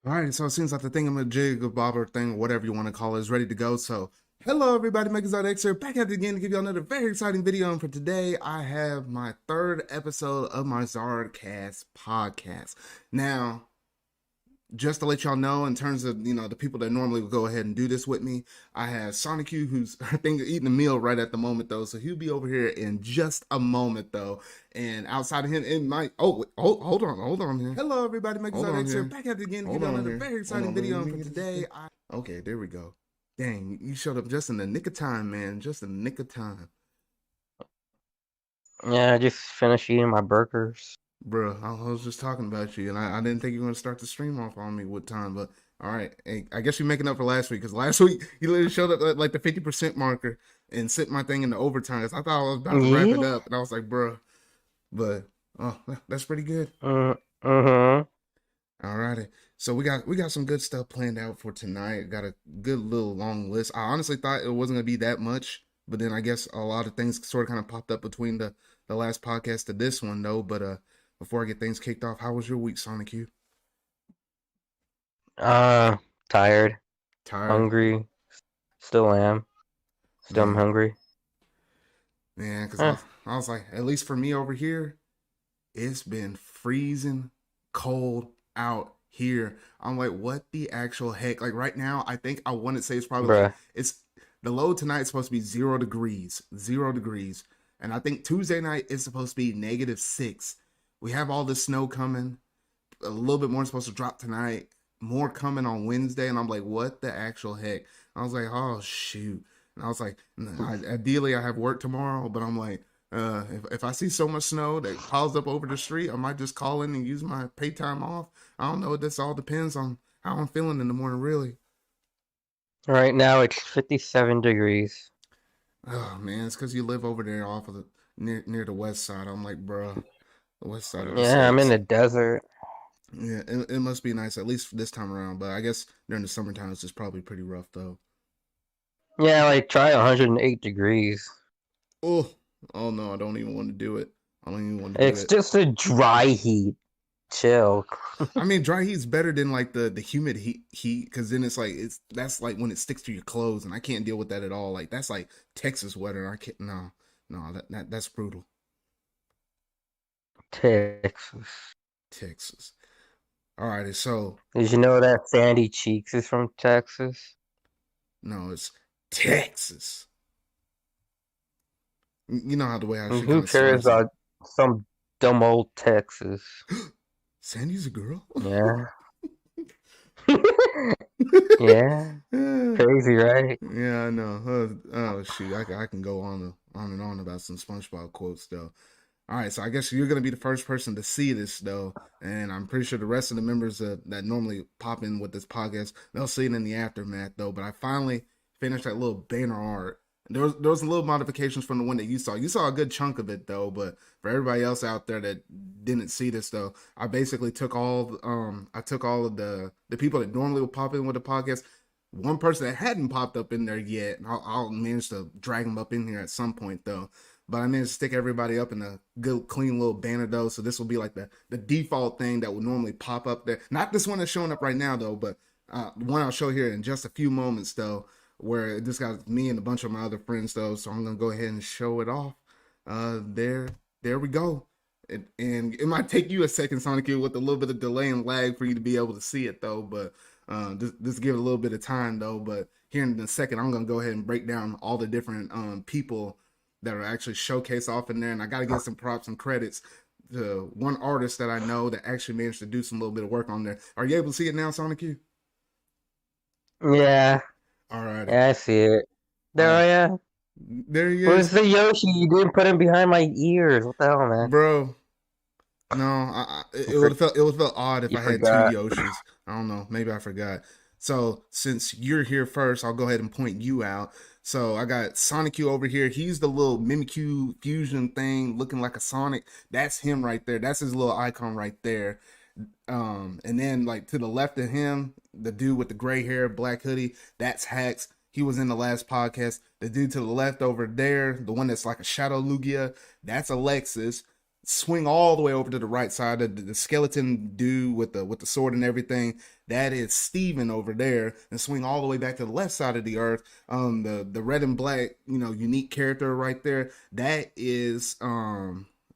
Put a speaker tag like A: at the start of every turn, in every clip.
A: All right, so it seems like the thingamajig or bobber thing, whatever you want to call it, is ready to go. So, hello everybody, Megazord here, back at it again to give you another very exciting video. And for today, I have my third episode of my ZardCast podcast. Now, just to let y'all know, in terms of the people that normally would go ahead and do this with me, I have Sanikyu, who's I think eating a meal right at the moment though, so he'll be over here in just a moment though. And outside of him, it might. Oh, hold on here. Hello, everybody, Megazord here, back at it again to give you another very exciting video. And for today, okay, there we go. Dang, you showed up just in the nick of time, man. Just in the nick of time.
B: Yeah, I just finished eating my burgers.
A: Bro, I was just talking about you, and I didn't think you were going to start the stream off on me with time, but all right. Hey, I guess you're making up for last week, because last week you literally showed up at like the 50% marker and sent my thing into overtime. I thought I was about to wrap it up, and I was like, bro, but that's pretty good.
B: Uh-huh.
A: All righty. So we got some good stuff planned out for tonight. Got a good little long list. I honestly thought it wasn't going to be that much, but then I guess a lot of things sort of kind of popped up between the last podcast to this one, though. But before I get things kicked off, how was your week, Sanikyu?
B: Tired,
A: Tired?
B: hungry, still am. Still am
A: Man,
B: hungry.
A: man, because
B: Huh.
A: I was like, at least for me over here, it's been freezing cold out here. I'm like, what the actual heck? Like right now, I think I want to say it's probably like
B: Bruh.
A: it's the low tonight is supposed to be 0 degrees, 0 degrees, and I think Tuesday night is supposed to be -6. We have all this snow coming. A little bit more is supposed to drop tonight. More coming on Wednesday, and I'm like, what the actual heck? I was like, oh shoot, and I was like, ideally I have work tomorrow, but I'm like, if I see so much snow that piles up over the street, I might just call in and use my pay time off. I don't know. This all depends on how I'm feeling in the morning, really.
B: Right now it's 57 degrees.
A: Oh man, it's because you live over there off of the near the west side. I'm like, bruh, the west side of the
B: Yeah, I'm in
A: states.
B: the desert.
A: Yeah, it must be nice at least this time around. But I guess during the summertime it's just probably pretty rough though.
B: Yeah, like try 108 degrees.
A: Oh, oh no, I don't even want to do it. I don't even want to do
B: It's
A: it.
B: just a dry heat. Chill.
A: I mean, dry heat's better than like the humid heat because then it's like that's like when it sticks to your clothes, and I can't deal with that at all. Like that's like Texas weather. I can't. No, that's brutal.
B: Texas.
A: Texas. Alrighty, so
B: Did you know that Sandy Cheeks is from Texas?
A: no, it's Texas. You know how the way how
B: And
A: she
B: who
A: kind of
B: cares
A: slurs it.
B: about some dumb old Texas?
A: Sandy's a girl.
B: Yeah. Yeah. Crazy, right?
A: Yeah, I know. Oh shoot, I can go on and on about some SpongeBob quotes though. All right, so I guess you're gonna be the first person to see this though, and I'm pretty sure the rest of the members that normally pop in with this podcast they'll see it in the aftermath though. But I finally finished that little banner art. There was little modifications from the one that you saw. You saw a good chunk of it though, but for everybody else out there that didn't see this though, I basically took all of the people that normally would pop in with the podcast. One person that hadn't popped up in there yet, I'll manage to drag them up in here at some point though. But I managed to stick everybody up in a good, clean little banner though. So this will be like the default thing that would normally pop up there. Not this one that's showing up right now though, but the one I'll show here in just a few moments though, where this got me and a bunch of my other friends though. So I'm gonna go ahead and show it off. There we go. And it might take you a second, Sonic, with a little bit of delay and lag for you to be able to see it though. But just give it a little bit of time though. But here in a second, I'm gonna go ahead and break down all the different people that are actually showcased off in there. And I got to give some props and credits to one artist that I know that actually managed to do some little bit of work on there. Are you able to see it now, Sonic Q?
B: Yeah.
A: All righty.
B: Yeah, I see it.
A: All
B: There
A: right.
B: I am.
A: There he
B: Where's
A: is.
B: the Yoshi? You didn't put him behind my ears. What the hell, man?
A: Bro, no,
B: You,
A: it would have felt odd if
B: you
A: I had two
B: forgot.
A: Yoshis. I don't know, maybe I forgot. So since you're here first, I'll go ahead and point you out. So I got Sanikyu over here. He's the little Mimikyu fusion thing, looking like a Sonic. That's him right there. That's his little icon right there. And then like to the left of him, the dude with the gray hair, black hoodie, that's Haxx. He was in the last podcast. The dude to the left over there, the one that's like a shadow Lugia, that's Alexis. swing all the way over to the right side of the skeleton dude with the sword and everything. That is Steven over there, and swing all the way back to the left side of the earth. The red and black, unique character right there. That is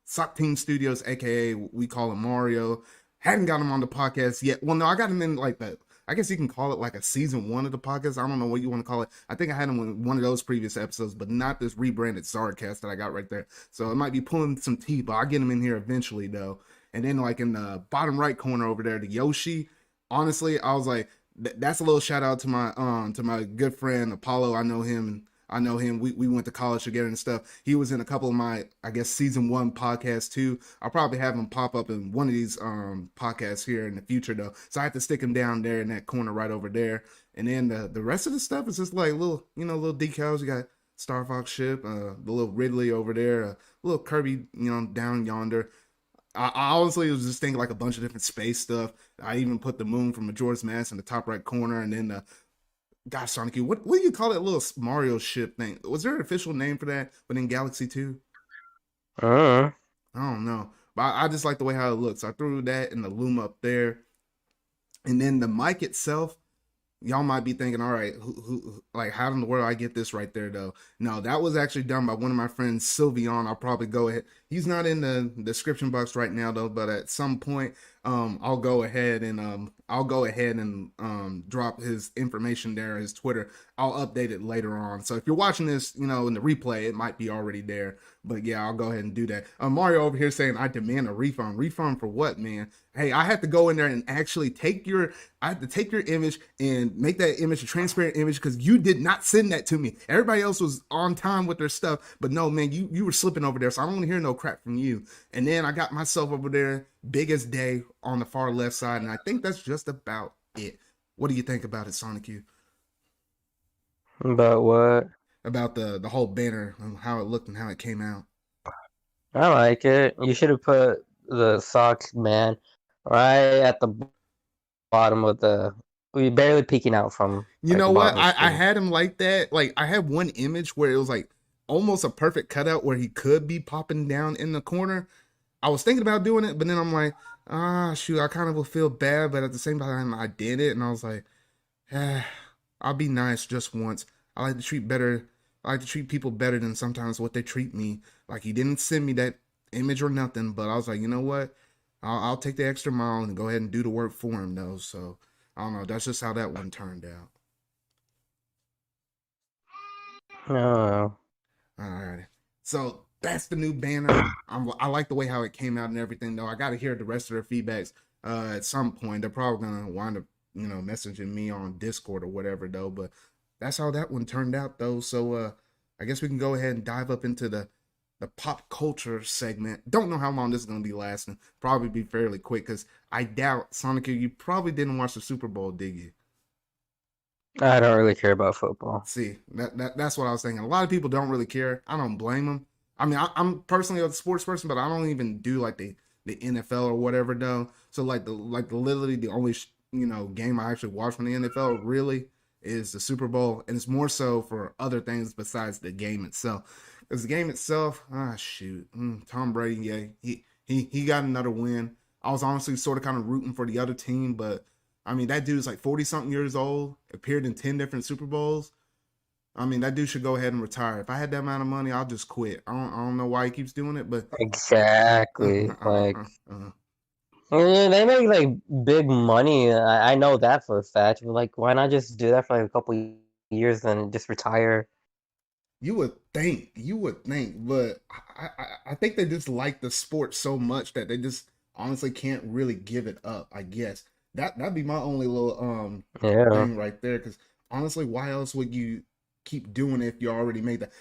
A: Sock Team Studios, aka we call him Mario. Hadn't got him on the podcast yet. Well, no, I got him in like the, I guess you can call it like a season 1 of the podcast. I don't know what you want to call it. I think I had him in one of those previous episodes, but not this rebranded ZardCast that I got right there. So it might be pulling some teeth, but I'll get him in here eventually though. And then like in the bottom right corner over there, the Yoshi. Honestly, I was like, that's a little shout out to my good friend Apollo. I know him. We went to college together and stuff. He was in a couple of my, I guess, season 1 podcasts too. I'll probably have him pop up in one of these podcasts here in the future though. So I have to stick him down there in that corner right over there. And then the rest of the stuff is just like little, little decals. You got Star Fox ship, the little Ridley over there, a little Kirby, down yonder. I honestly was just thinking like a bunch of different space stuff. I even put the moon from Majora's Mask in the top right corner, and then gosh, Sanikyu, what do you call that little Mario ship thing? Was there an official name for that within Galaxy 2?
B: Uh,
A: I don't know. But I just like the way how it looks. I threw that in the loom up there. And then the mic itself, y'all might be thinking, all right, like, how in the world I get this right there, though? No, that was actually done by one of my friends, Sylveon. I'll probably go ahead. He's not in the description box right now, though, but at some point, I'll go ahead and drop his information there, his Twitter. I'll update it later on. So if you're watching this, in the replay, it might be already there. But yeah, I'll go ahead and do that. Mario over here saying, I demand a refund. Refund for what, man? Hey, I had to go in there and actually I had to take your image and make that image a transparent image because you did not send that to me. Everybody else was on time with their stuff, but no, man, you were slipping over there, so I don't want to hear no crap from you. And then I got myself over there, big as day, on the far left side, and I think that's just about it. What do you think about it, Sanikyu?
B: but what?
A: About the whole banner and how it looked and how it came out.
B: I like it. You should have put the socks man right at the bottom of the. We barely peeking out from.
A: You
B: like,
A: know
B: the
A: what?
B: bottom of the
A: I
B: screen.
A: had him like that. Like I had one image where it was like almost a perfect cutout where he could be popping down in the corner. I was thinking about doing it, but then I'm like, shoot, I kind of will feel bad, but at the same time, I did it, and I was like, I'll be nice just once. I like to treat better. I like to treat people better than sometimes what they treat me. Like he didn't send me that image or nothing, but I was like, you know what? I'll take the extra mile and go ahead and do the work for him, though. So I don't know. That's just how that one turned out.
B: No.
A: All right. So that's the new banner. I like the way how it came out and everything, though. I got to hear the rest of their feedbacks at some point. They're probably gonna wind up, messaging me on Discord or whatever, though. But that's how that one turned out, though. So I guess we can go ahead and dive up into the pop culture segment. Don't know how long this is gonna be lasting. Probably be fairly quick because I doubt Sonic, you probably didn't watch the Super Bowl, did you?
B: I don't really care about football.
A: See, that's what I was thinking. A lot of people don't really care. I don't blame them. I mean, I'm personally a sports person, but I don't even do like the NFL or whatever though. So like literally the only game I actually watch from the NFL really is the Super Bowl, and it's more so for other things besides the game itself. Because the game itself, shoot, Tom Brady, yeah, he got another win. I was honestly sort of kind of rooting for the other team, but I mean, that dude's like 40 something years old, appeared in 10 different Super Bowls. I mean, that dude should go ahead and retire. If I had that amount of money, I'll just quit. I don't know why he keeps doing it, but
B: Exactly. They make like big money. I know that for a fact. But like, why not just do that for like a couple years and just retire?
A: you would think, but I think they just like the sport so much that they just honestly can't really give it up. I guess that'd be my only little
B: Yeah.
A: thing right there. Because honestly, why else would you keep doing it if you already made that?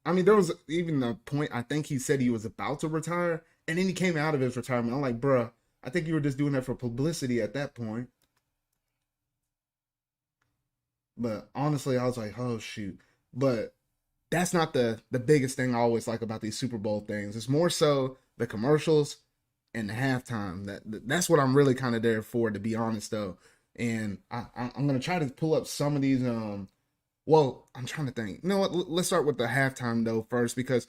A: I mean, there was even a point I think he said he was about to retire, and then he came out of his retirement. I'm like, bruh, I think you were just doing that for publicity at that point. But honestly, I was like, oh shoot. But that's not the biggest thing I always like about these Super Bowl things. It's more so the commercials and the halftime. That's what I'm really kind of there for, to be honest though. And I'm gonna try to pull up some of these. Well, I'm trying to think. You know what? Let's start with the halftime though first, because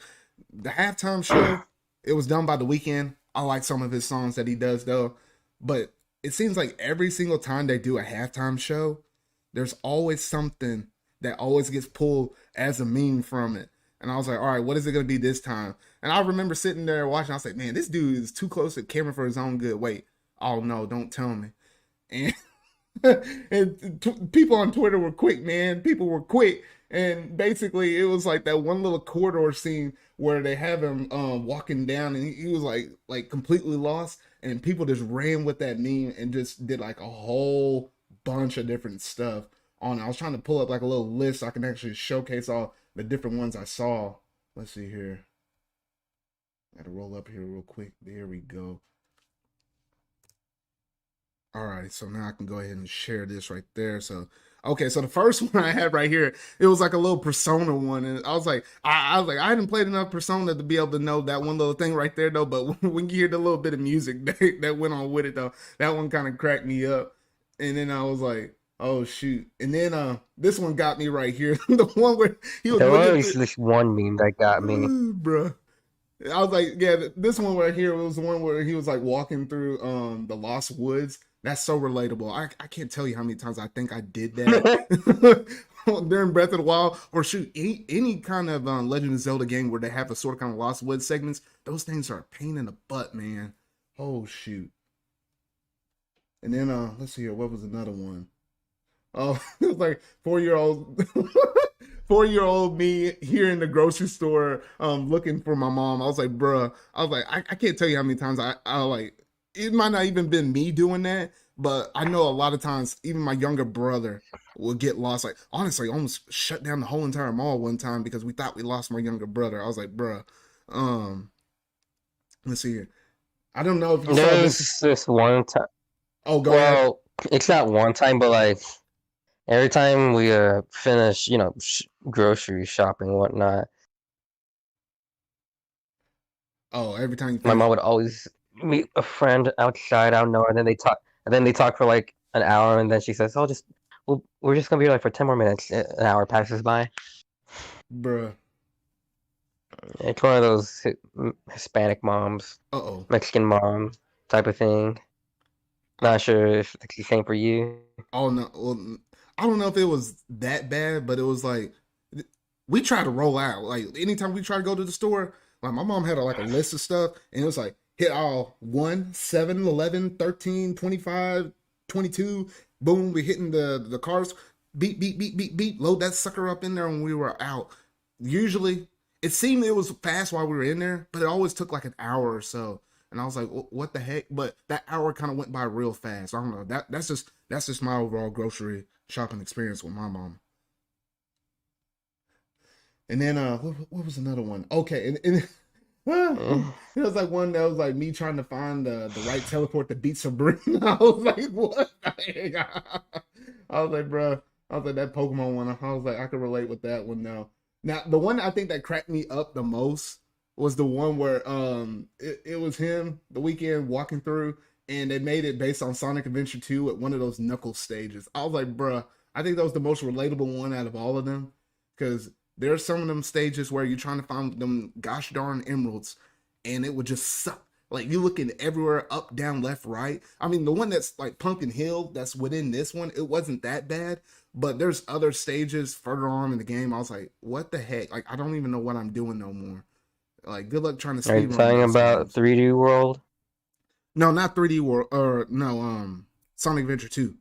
A: the halftime show, it was done by The Weeknd. I like some of his songs that he does though, but it seems like every single time they do a halftime show, there's always something that always gets pulled as a meme from it. And I was like, all right, what is it going to be this time? And I remember sitting there watching. I was like, man, this dude is too close to the camera for his own good. Wait, oh no, don't tell me. And people on Twitter were quick, man. People were quick, and basically it was like that one little corridor scene where they have him walking down, and he was like completely lost, and people just ran with that meme and just did like a whole bunch of different stuff on it. I was trying to pull up like a little list so I can actually showcase all the different ones I saw. Let's see here. Got to roll up here real quick. There we go. All right, so now I can go ahead and share this right there. So, okay, so the first one I had right here, it was like a little Persona one, and I was like, I was like, I hadn't played enough Persona to be able to know that one little thing right there, though. But when you hear the little bit of music that went on with it, though, that one kind of cracked me up. And then I was like, oh shoot! And then this one got me right here, the one where he was.
B: There was this one meme that got me,
A: bruh. I was like, yeah, this one right here was the one where he was like walking through the Lost Woods. That's so relatable. I can't tell you how many times I think I did that during Breath of the Wild, or shoot, any kind of Legend of Zelda game where they have a sort of kind of Lost Woods segments. Those things are a pain in the butt, man. Oh shoot. And then let's see here, what was another one? Oh, it was like 4-year-old 4-year-old me here in the grocery store looking for my mom. I was like, bruh, I was like, I can't tell you how many times I like, it might not even been me doing that, but I know a lot of times even my younger brother will get lost. Like honestly, almost shut down the whole entire mall one time because we thought we lost my younger brother. I was like, bruh, let's see here. I don't know if you saw
B: this one time.
A: Oh, go ahead.
B: Well, it's not one time, but like every time we finish, grocery shopping and whatnot,
A: Oh, every time you
B: my
A: finish.
B: mom would always meet a friend outside out of nowhere, and then they talk for like an hour, and then she says, "Oh, we're just gonna be here like for 10 more minutes." An hour passes by.
A: Bruh.
B: It's one of those Hispanic moms,
A: Uh-oh.
B: Mexican mom type of thing. Not sure if it's the same for you.
A: Oh no. Well, I don't know if it was that bad, but it was like we try to roll out. Like anytime we try to go to the store, like my mom had like a list of stuff, and it was like hit all 1, 7, 11, 13, 25, 22. Boom, we hitting the cars. Beep, beep, beep, beep, beep. Load that sucker up in there when we were out. Usually, it seemed it was fast while we were in there, but it always took like an hour or so. And I was like, what the heck? But that hour kind of went by real fast. I don't know. That's just my overall grocery shopping experience with my mom. And then what was another one? Okay, and it was like one that was like me trying to find the right teleport to beat Sabrina. I was like, what the heck? I was like, bro, I was like that Pokemon one. I was like, I could relate with that one now. Now the one I think that cracked me up the most was the one where it was him the weekend walking through, and they made it based on Sonic Adventure 2 at one of those Knuckles stages. I was like, bruh, I think that was the most relatable one out of all of them, because there's some of them stages where you're trying to find them gosh darn emeralds, and it would just suck. Like you looking everywhere, up, down, left, right. I mean, the one that's like Pumpkin Hill, that's within this one, it wasn't that bad. But there's other stages further on in the game. I was like, what the heck? Like, I don't even know what I'm doing no more. Like, good luck trying to
B: Are you
A: speedrun
B: talking
A: those
B: about
A: games.
B: 3D World?
A: No, not 3D World, or no, Sonic Adventure 2.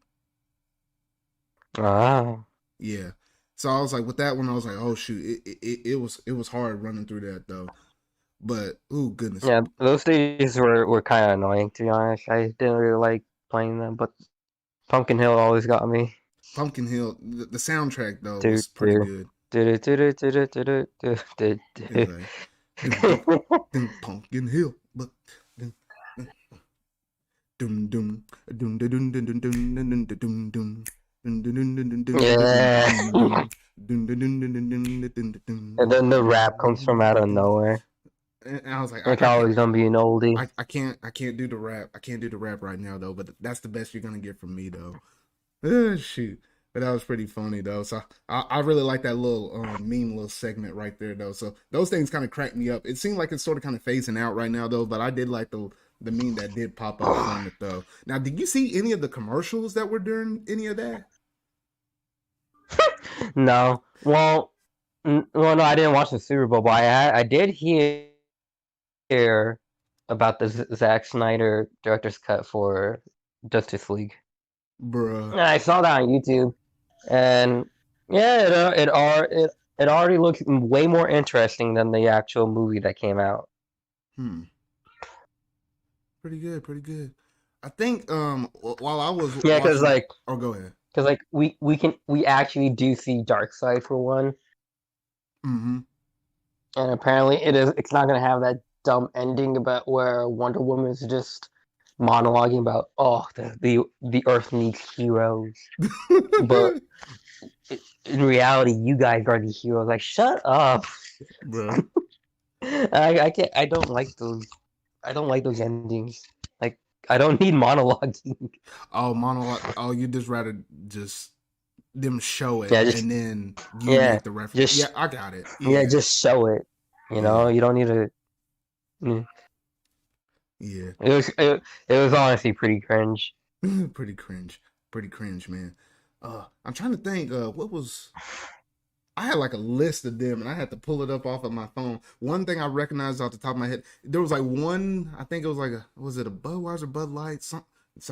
B: Ah.
A: Yeah. So I was like, with that one, I was like, oh shoot, it was hard running through that though. But oh goodness.
B: Yeah, those stages were kind of annoying, to be honest. I didn't really like playing them, but Pumpkin Hill always got me.
A: Pumpkin Hill, the soundtrack though was pretty good. Pumpkin Hill, but dum dum dum dum dum dum dum dum dum.
B: Yeah. And then the rap comes from out of nowhere.
A: And I was like,
B: like always on being oldie.
A: I can't do the rap. I can't do the rap right now though, but that's the best you're gonna get from me though. Shoot. But that was pretty funny though. So I really like that little mean little segment right there though. So those things kind of cracked me up. It seemed like it's sort of kind of phasing out right now though, but I did like the the meme that did pop up from it though. Now, did you see any of the commercials that were during any of that?
B: No. Well, no, I didn't watch the Super Bowl, but I did hear about the Zack Snyder director's cut for Justice League.
A: Bruh.
B: And I saw that on YouTube, and yeah, it already looks way more interesting than the actual movie that came out.
A: Hmm. Pretty good, pretty good. I think while I was
B: Yeah,
A: watching it, oh, go ahead.
B: because like we actually do see Darkseid for one,
A: Mm-hmm.
B: and apparently it's not gonna have that dumb ending about where Wonder Woman is just monologuing about the Earth needs heroes, but in reality you guys are the heroes. Like shut up.
A: Bruh.
B: I can't. I don't like those. I don't like those endings. Like I don't need monologuing.
A: Oh, monologue. Oh, you just rather just them show it
B: Yeah, just
A: and then you
B: yeah,
A: make the reference. Yeah,
B: just
A: I got it.
B: yeah,
A: Yeah,
B: just show it. You
A: yeah,
B: know, you don't need to. Mm.
A: yeah.
B: It was honestly pretty cringe.
A: Pretty cringe. Pretty cringe, man. I'm trying to think. What was? I had like a list of them, and I had to pull it up off of my phone. One thing I recognized off the top of my head, there was like one. I think it was like was it a Budweiser, Bud Light, some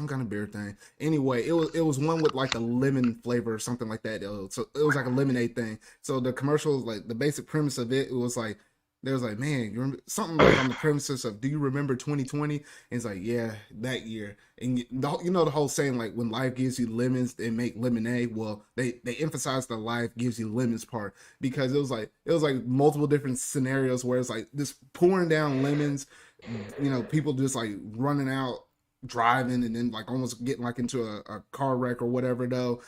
A: kind of beer thing. Anyway, it was one with like a lemon flavor or something like that. So it was like a lemonade thing. So the commercial, like the basic premise of it, it was like there was like, man, you remember something like on the premises of, do you remember 2020? And it's like, yeah, that year. And you know the whole saying, like, when life gives you lemons, they make lemonade. Well, they emphasize the life gives you lemons part, because it was like multiple different scenarios where it's like this pouring down lemons, people just like running out driving and then like almost getting like into a car wreck or whatever though.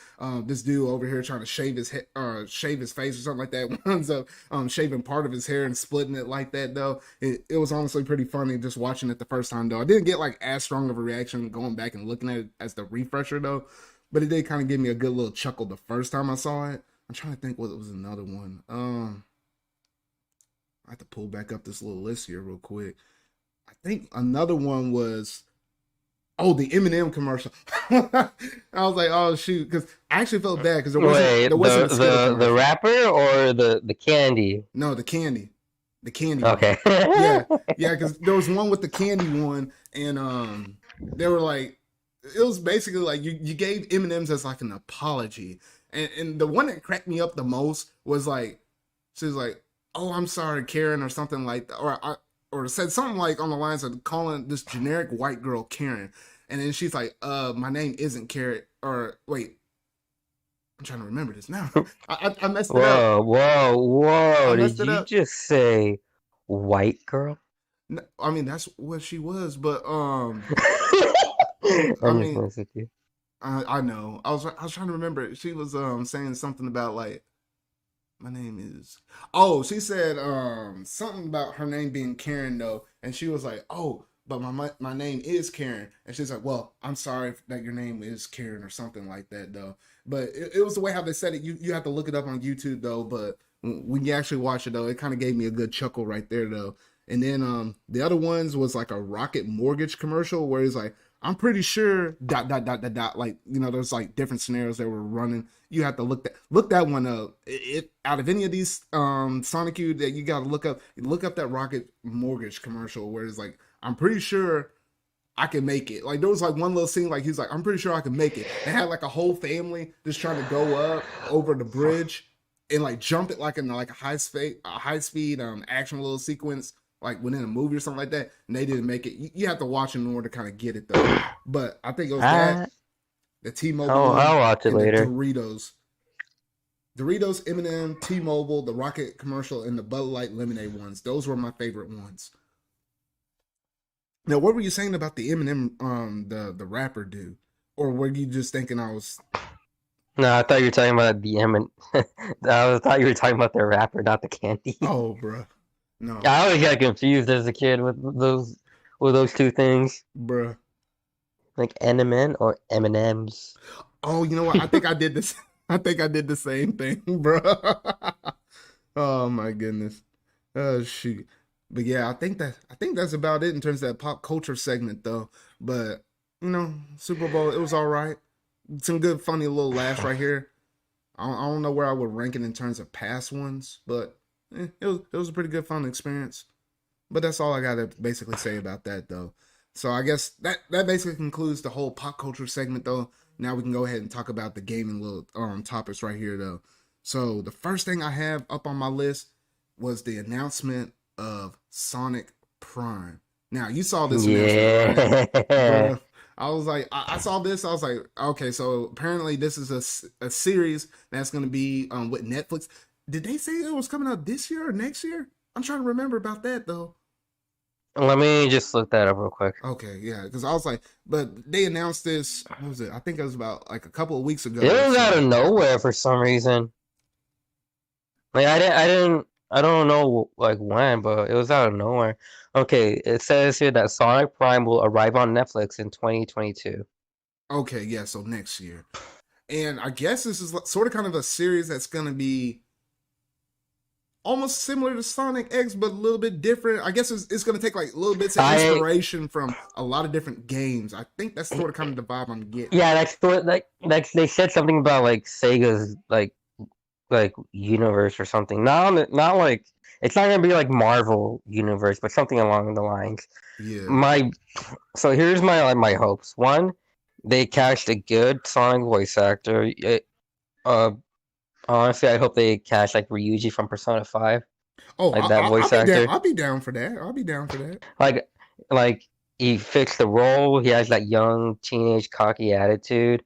A: This dude over here trying to shave his head, shave his face or something like that, winds up shaving part of his hair and splitting it like that though. It was honestly pretty funny just watching it the first time though. I didn't get like as strong of a reaction going back and looking at it as the refresher though, but it did kind of give me a good little chuckle the first time I saw it. I'm trying to think what was another one. I have to pull back up this little list here real quick. I think another one was, oh, the Eminem commercial. I was like, oh shoot, because I actually felt bad because
B: Wait,
A: there wasn't a Skittle
B: the
A: commercial.
B: rapper or the candy?
A: No, the candy one.
B: Okay.
A: Yeah, yeah, because there was one with the candy one, and they were like, it was basically like you gave M&Ms as like an apology, and the one that cracked me up the most was like, she was like, oh, I'm sorry, Karen, or something like that, or said something like on the lines of calling this generic white girl Karen. And then she's like, my name isn't Karen, or wait, I'm trying to remember this now. I messed it up. I
B: Whoa!
A: messed
B: Did
A: it
B: you
A: up.
B: just say white girl?
A: I mean, that's what she was, but I
B: I'm just
A: mean,
B: messing with you.
A: I know. I was trying to remember. She was saying something about like, my name is, oh, she said something about her name being Karen though, and she was like, oh, but my name is Karen, and she's like, well, I'm sorry that your name is Karen or something like that though. But it was the way how they said it. You have to look it up on YouTube though, but when you actually watch it though, it kind of gave me a good chuckle right there though. And then the other ones was like a Rocket Mortgage commercial where he's like, I'm pretty sure dot dot dot dot dot, like, there's like different scenarios that were running. You have to look that one up. It out of any of these Sanikyu that you gotta look up that Rocket Mortgage commercial where it's like, I'm pretty sure I can make it. Like there was like one little scene like he's like, I'm pretty sure I can make it. They had like a whole family just trying to go up over the bridge and like jump it like in like a high speed action little sequence like within a movie or something like that, and they didn't make it. You have to watch it in order to kind of get it though. But I think it was that,
B: Ah,
A: the T-Mobile one,
B: I'll watch it
A: and the
B: later.
A: Doritos, M&M, T-Mobile, the Rocket commercial, and the Bud Light lemonade ones. Those were my favorite ones. Now, what were you saying about the Eminem, the rapper dude, or were you just thinking I was?
B: No, I thought you were talking about the M. I thought you were talking about the rapper, not the candy.
A: Oh, bruh, no,
B: I always got confused as a kid with those two things,
A: bruh.
B: like NMN or M&Ms.
A: Oh, you know what? I think I did this. I think I did the same thing, bruh. Oh my goodness. Oh shoot. But yeah, I think that's about it in terms of that pop culture segment though. But Super Bowl, it was all right. Some good funny little laughs right here. I don't know where I would rank it in terms of past ones, but it was a pretty good fun experience. But that's all I got to basically say about that though. So I guess that basically concludes the whole pop culture segment though. Now we can go ahead and talk about the gaming little topics right here though. So the first thing I have up on my list was the announcement of Sonic Prime. Now you saw this announcement, right,
B: Yeah.
A: bro? I was like, I saw this. I was like, okay, so apparently this is a series that's going to be with Netflix. Did they say it was coming out this year or next year? I'm trying to remember about that though.
B: Let me just look that up real quick.
A: Okay, yeah, because I was like, but they announced this. What was it? I think it was about like a couple of weeks ago
B: It
A: or
B: was out of
A: so.
B: nowhere for some reason. Like I don't know like when, but it was out of nowhere. Okay, it says here that Sonic Prime will arrive on Netflix in 2022.
A: Okay, yeah, so next year, and I guess this is sort of kind of a series that's going to be almost similar to Sonic X, but a little bit different. I guess it's going to take like little bits of
B: I
A: inspiration from a lot of different games. I think that's sort of kind of the vibe I'm getting.
B: Yeah, like they said something about like Sega's like universe or something. Not like it's not gonna be like Marvel universe, but something along the lines.
A: Yeah.
B: My So here's my like my hopes. One, they cast a good Sonic voice actor. Uh, Honestly, I hope they cast like Ryuji from Persona 5,
A: Oh,
B: like that
A: I'll
B: voice
A: be down.
B: actor.
A: I'll be down for that. I'll be down for that.
B: Like like he fits the role. He has that young teenage cocky attitude.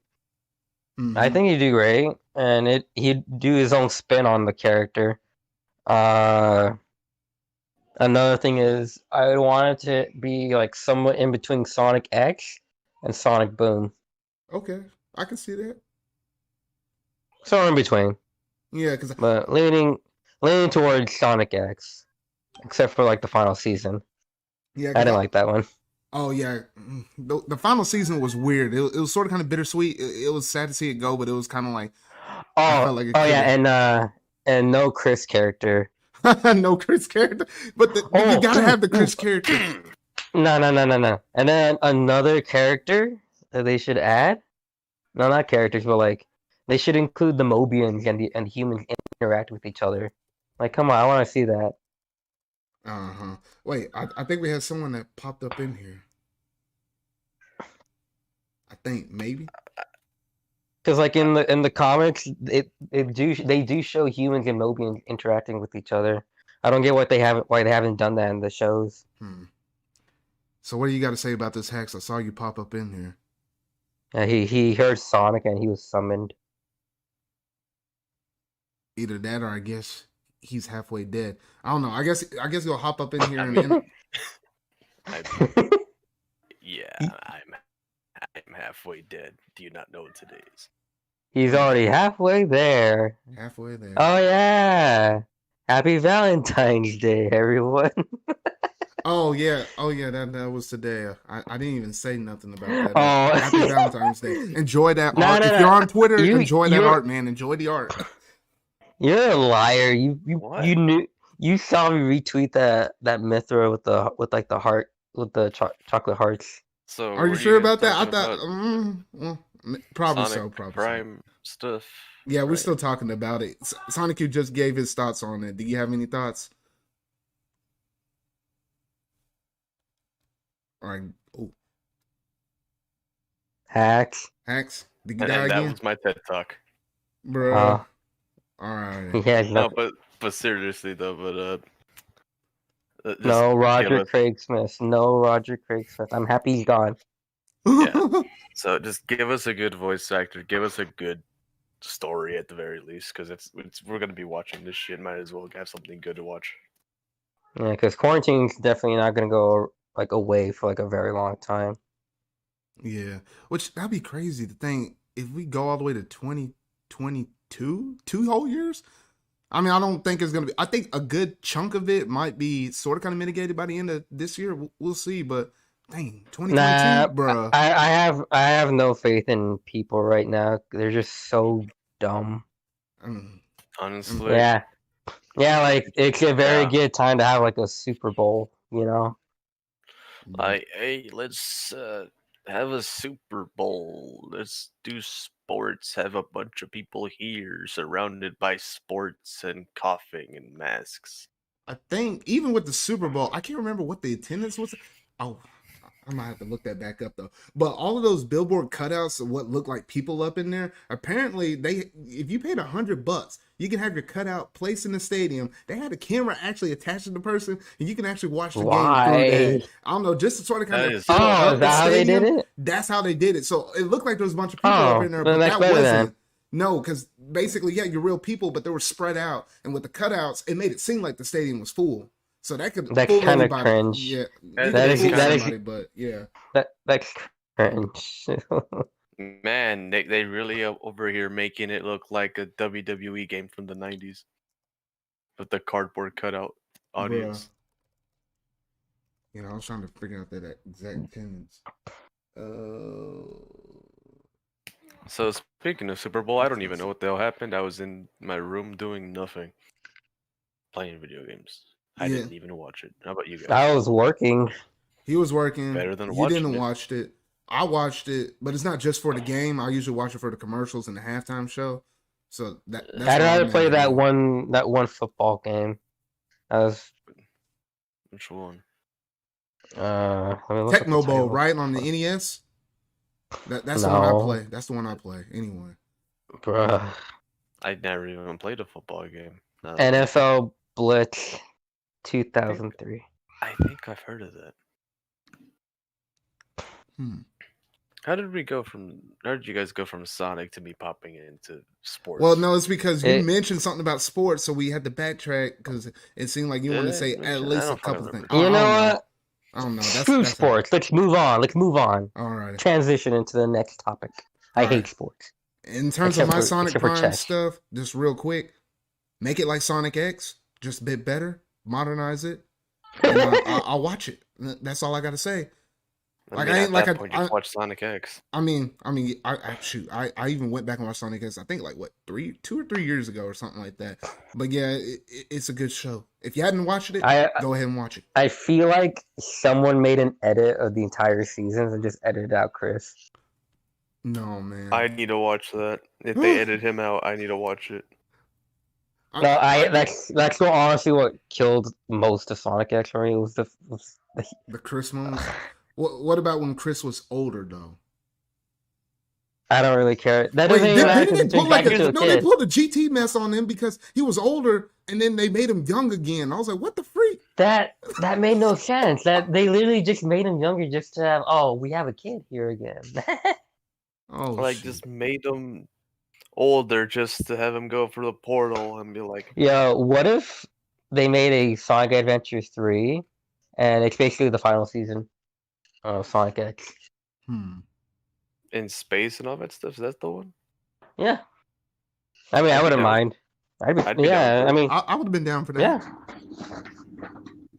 B: I
A: Mm-hmm.
B: think he'd do great, and he'd do his own spin on the character. Uh, Another thing is I want it to be like somewhat in between Sonic X and Sonic Boom,
A: Okay, I can see that.
B: somewhere in between,
A: Yeah, because
B: but leaning towards Sonic X, except for like the final season.
A: yeah,
B: I
A: because
B: didn't like that one.
A: oh yeah, the final season was weird. It was sort of kind of bittersweet. It was sad to see it go, but it was kind of like I felt like it
B: Oh
A: could
B: yeah,
A: have
B: and no Chris character.
A: no Chris character, but you
B: Oh,
A: gotta have the Chris character.
B: no. And then another character that they should add. No, not characters, but like they should include the Mobians and humans interact with each other. Like, come on, I want to see that.
A: Uh huh. Wait, I think we had someone that popped up in here. I think maybe.
B: Because like in the comics, they do show humans and Mobians interacting with each other. I don't get why they haven't done that in the shows.
A: Hmm. So what do you got to say about this Haxx? I saw you pop up in here.
B: He heard Sonic and he was summoned.
A: Either that or I guess he's halfway dead. I don't know. I guess he'll hop up in here and
C: I, yeah, I'm halfway dead. Do you not know what today is?
B: He's
A: oh,
B: already halfway there.
A: halfway there.
B: Oh yeah. Happy Valentine's Day, everyone.
A: Oh yeah. That was today. I didn't even say nothing about that. Happy
B: Oh.
A: Valentine's Day. Enjoy that
B: No,
A: art.
B: no,
A: If you're
B: no.
A: on Twitter, enjoy that
B: You're
A: art, man. Enjoy the art.
B: you're a liar.
C: What?
B: You saw me retweet that Mithra with like the heart with the chocolate hearts.
C: So,
A: Are you
C: were
A: sure
C: you guys
A: about that? I
C: talking
A: thought,
C: about
A: well, probably
C: Sonic
A: so. Probably so.
C: Prime stuff?
A: Yeah, we're
C: Right.
A: still talking about it. Sanikyu just gave his thoughts on it. Do you have any thoughts? All right. Oh,
B: Hacks.
A: Haxx, did you
C: And
A: die
C: that
A: again,
C: was my TED talk.
A: bruh? All right.
B: He has
C: No,
B: nothing.
C: but seriously though, just
B: No
C: give
B: Roger
C: us
B: Craig Smith. No Roger Craig Smith. I'm happy he's gone.
C: yeah. So just give us a good voice actor. Give us a good story at the very least, because it's we're gonna be watching this shit. Might as well have something good to watch.
B: Yeah, because quarantine's definitely not gonna go like away for like a very long time.
A: Yeah, which that'd be crazy to think if we go all the way to 2022, 2 whole years. I mean, I don't think it's gonna be. I think a good chunk of it might be sort of kind of mitigated by the end of this year. We'll see, but dang, 2022,
B: Nah,
A: bruh.
B: I have no faith in people right now. They're just so dumb.
A: I mean,
C: Honestly,
B: Yeah, Yeah, like it's a very
C: Yeah.
B: good time to have like a Super Bowl, you know?
C: Like, hey, let's have a Super Bowl. Let's do sports. Have a bunch of people here surrounded by sports and coughing and masks.
A: I think even with the Super Bowl, I can't remember what the attendance was. Oh, I might have to look that back up though. But all of those billboard cutouts of what looked like people up in there, apparently if you paid $100, you can have your cutout placed in the stadium. They had a camera actually attached to the person, and you can actually watch the game through
B: Why?
A: that. I don't know, just to sort of kind
C: That
A: of
C: is
A: fill
C: so
A: up
B: is
A: the
B: that how they did
A: stadium.
B: it?
A: That's how they did it. So it looked like there was a bunch of people up
B: Oh,
A: in there,
B: then
A: but
B: that's
A: that
B: better
A: wasn't.
B: then.
A: No, because basically, yeah, you're real people, but they were spread out, and with the cutouts, it made it seem like the stadium was full. So that could
B: That's
A: fool
B: kinda
A: everybody.
B: cringe.
A: Yeah,
C: That
A: you
B: That
A: could
B: is
A: fool
B: that is
A: somebody, but yeah.
B: that's cringe.
C: Man, they really over here making it look like a WWE game from the 90s with the cardboard cutout audience.
A: You know, I was trying to figure out that exact attendance.
C: So speaking of Super Bowl, I don't even know what the hell happened. I was in my room doing nothing, playing video games. I
A: Yeah.
C: didn't even watch it. How about you guys?
B: I was working.
A: He was working.
C: Better than
A: You
C: watching
A: didn't
C: it.
A: watch it. I watched it, but it's not just for the game. I usually watch it for the commercials and the halftime show. So that's
B: I'd
A: why
B: rather
A: I'm
B: play
A: in the
B: that
A: game.
B: one football game. That was
C: Which one?
B: let me look up the
A: Tecmo Bowl,
B: title.
A: right, on the NES? That's the one I
B: No.
A: play. That's the one I play. Anyway.
B: Bruh.
C: I never even played a football game. No.
B: NFL Blitz 2003.
C: I think I've heard of that.
A: Hmm.
C: How did you guys go from Sonic to me popping into sports?
A: Well, no, it's because you
B: It-
A: mentioned something about sports, so we had to backtrack because it seemed like you
C: Did
A: wanted
C: I
A: to say
C: mention-
A: at
C: I
A: least a
C: don't
A: couple
C: fucking
A: things.
C: remember.
B: You know what?
A: I don't know.
B: Screw
A: That's
B: sports. Let's move on.
A: all right.
B: Transition into the next topic. I
A: All
B: hate
A: right.
B: sports.
A: In terms
B: Except
A: of my
B: for-
A: Sonic
B: except for
A: Prime
B: chess.
A: stuff, just real quick, make it like Sonic X, just a bit better, modernize it, and I'll watch it. That's all I got to say. Like, I ain't
C: at
A: like
C: that point, just watch Sonic X.
A: I even went back and watched Sonic X. I think like what 2 or 3 years ago or something like that. But yeah, it's a good show. If you hadn't watched it, go ahead and watch it.
B: I feel like someone made an edit of the entire seasons and just edited out Chris.
A: No, man.
C: I need to watch that. If they edit him out, I need to watch it.
B: No, that's what honestly what killed most of Sonic X for me was the
A: Chris moments. What about when Chris was older though?
B: I don't really care. That
A: Wait,
B: doesn't even matter
A: didn't they
B: because
A: pull like
B: into a
A: they
B: kid.
A: pulled a GT mess on him because he was older, and then they made him young again. I was like, what the freak?
B: That made no sense. That they literally just made him younger just to have we have a kid here again.
A: Oh,
C: Like,
A: shit.
C: just made him older just to have him go for the portal and be like,
B: Yo, what if they made a Sonic Adventures 3 and it's basically the final season of Sonic X?
C: in space and all that stuff. Is that the one?
B: Yeah. I mean, I
C: I'd be
B: wouldn't
C: down.
B: mind.
C: I'd be down
B: yeah,
C: for
B: I
C: it.
B: mean,
A: I would have been down for that.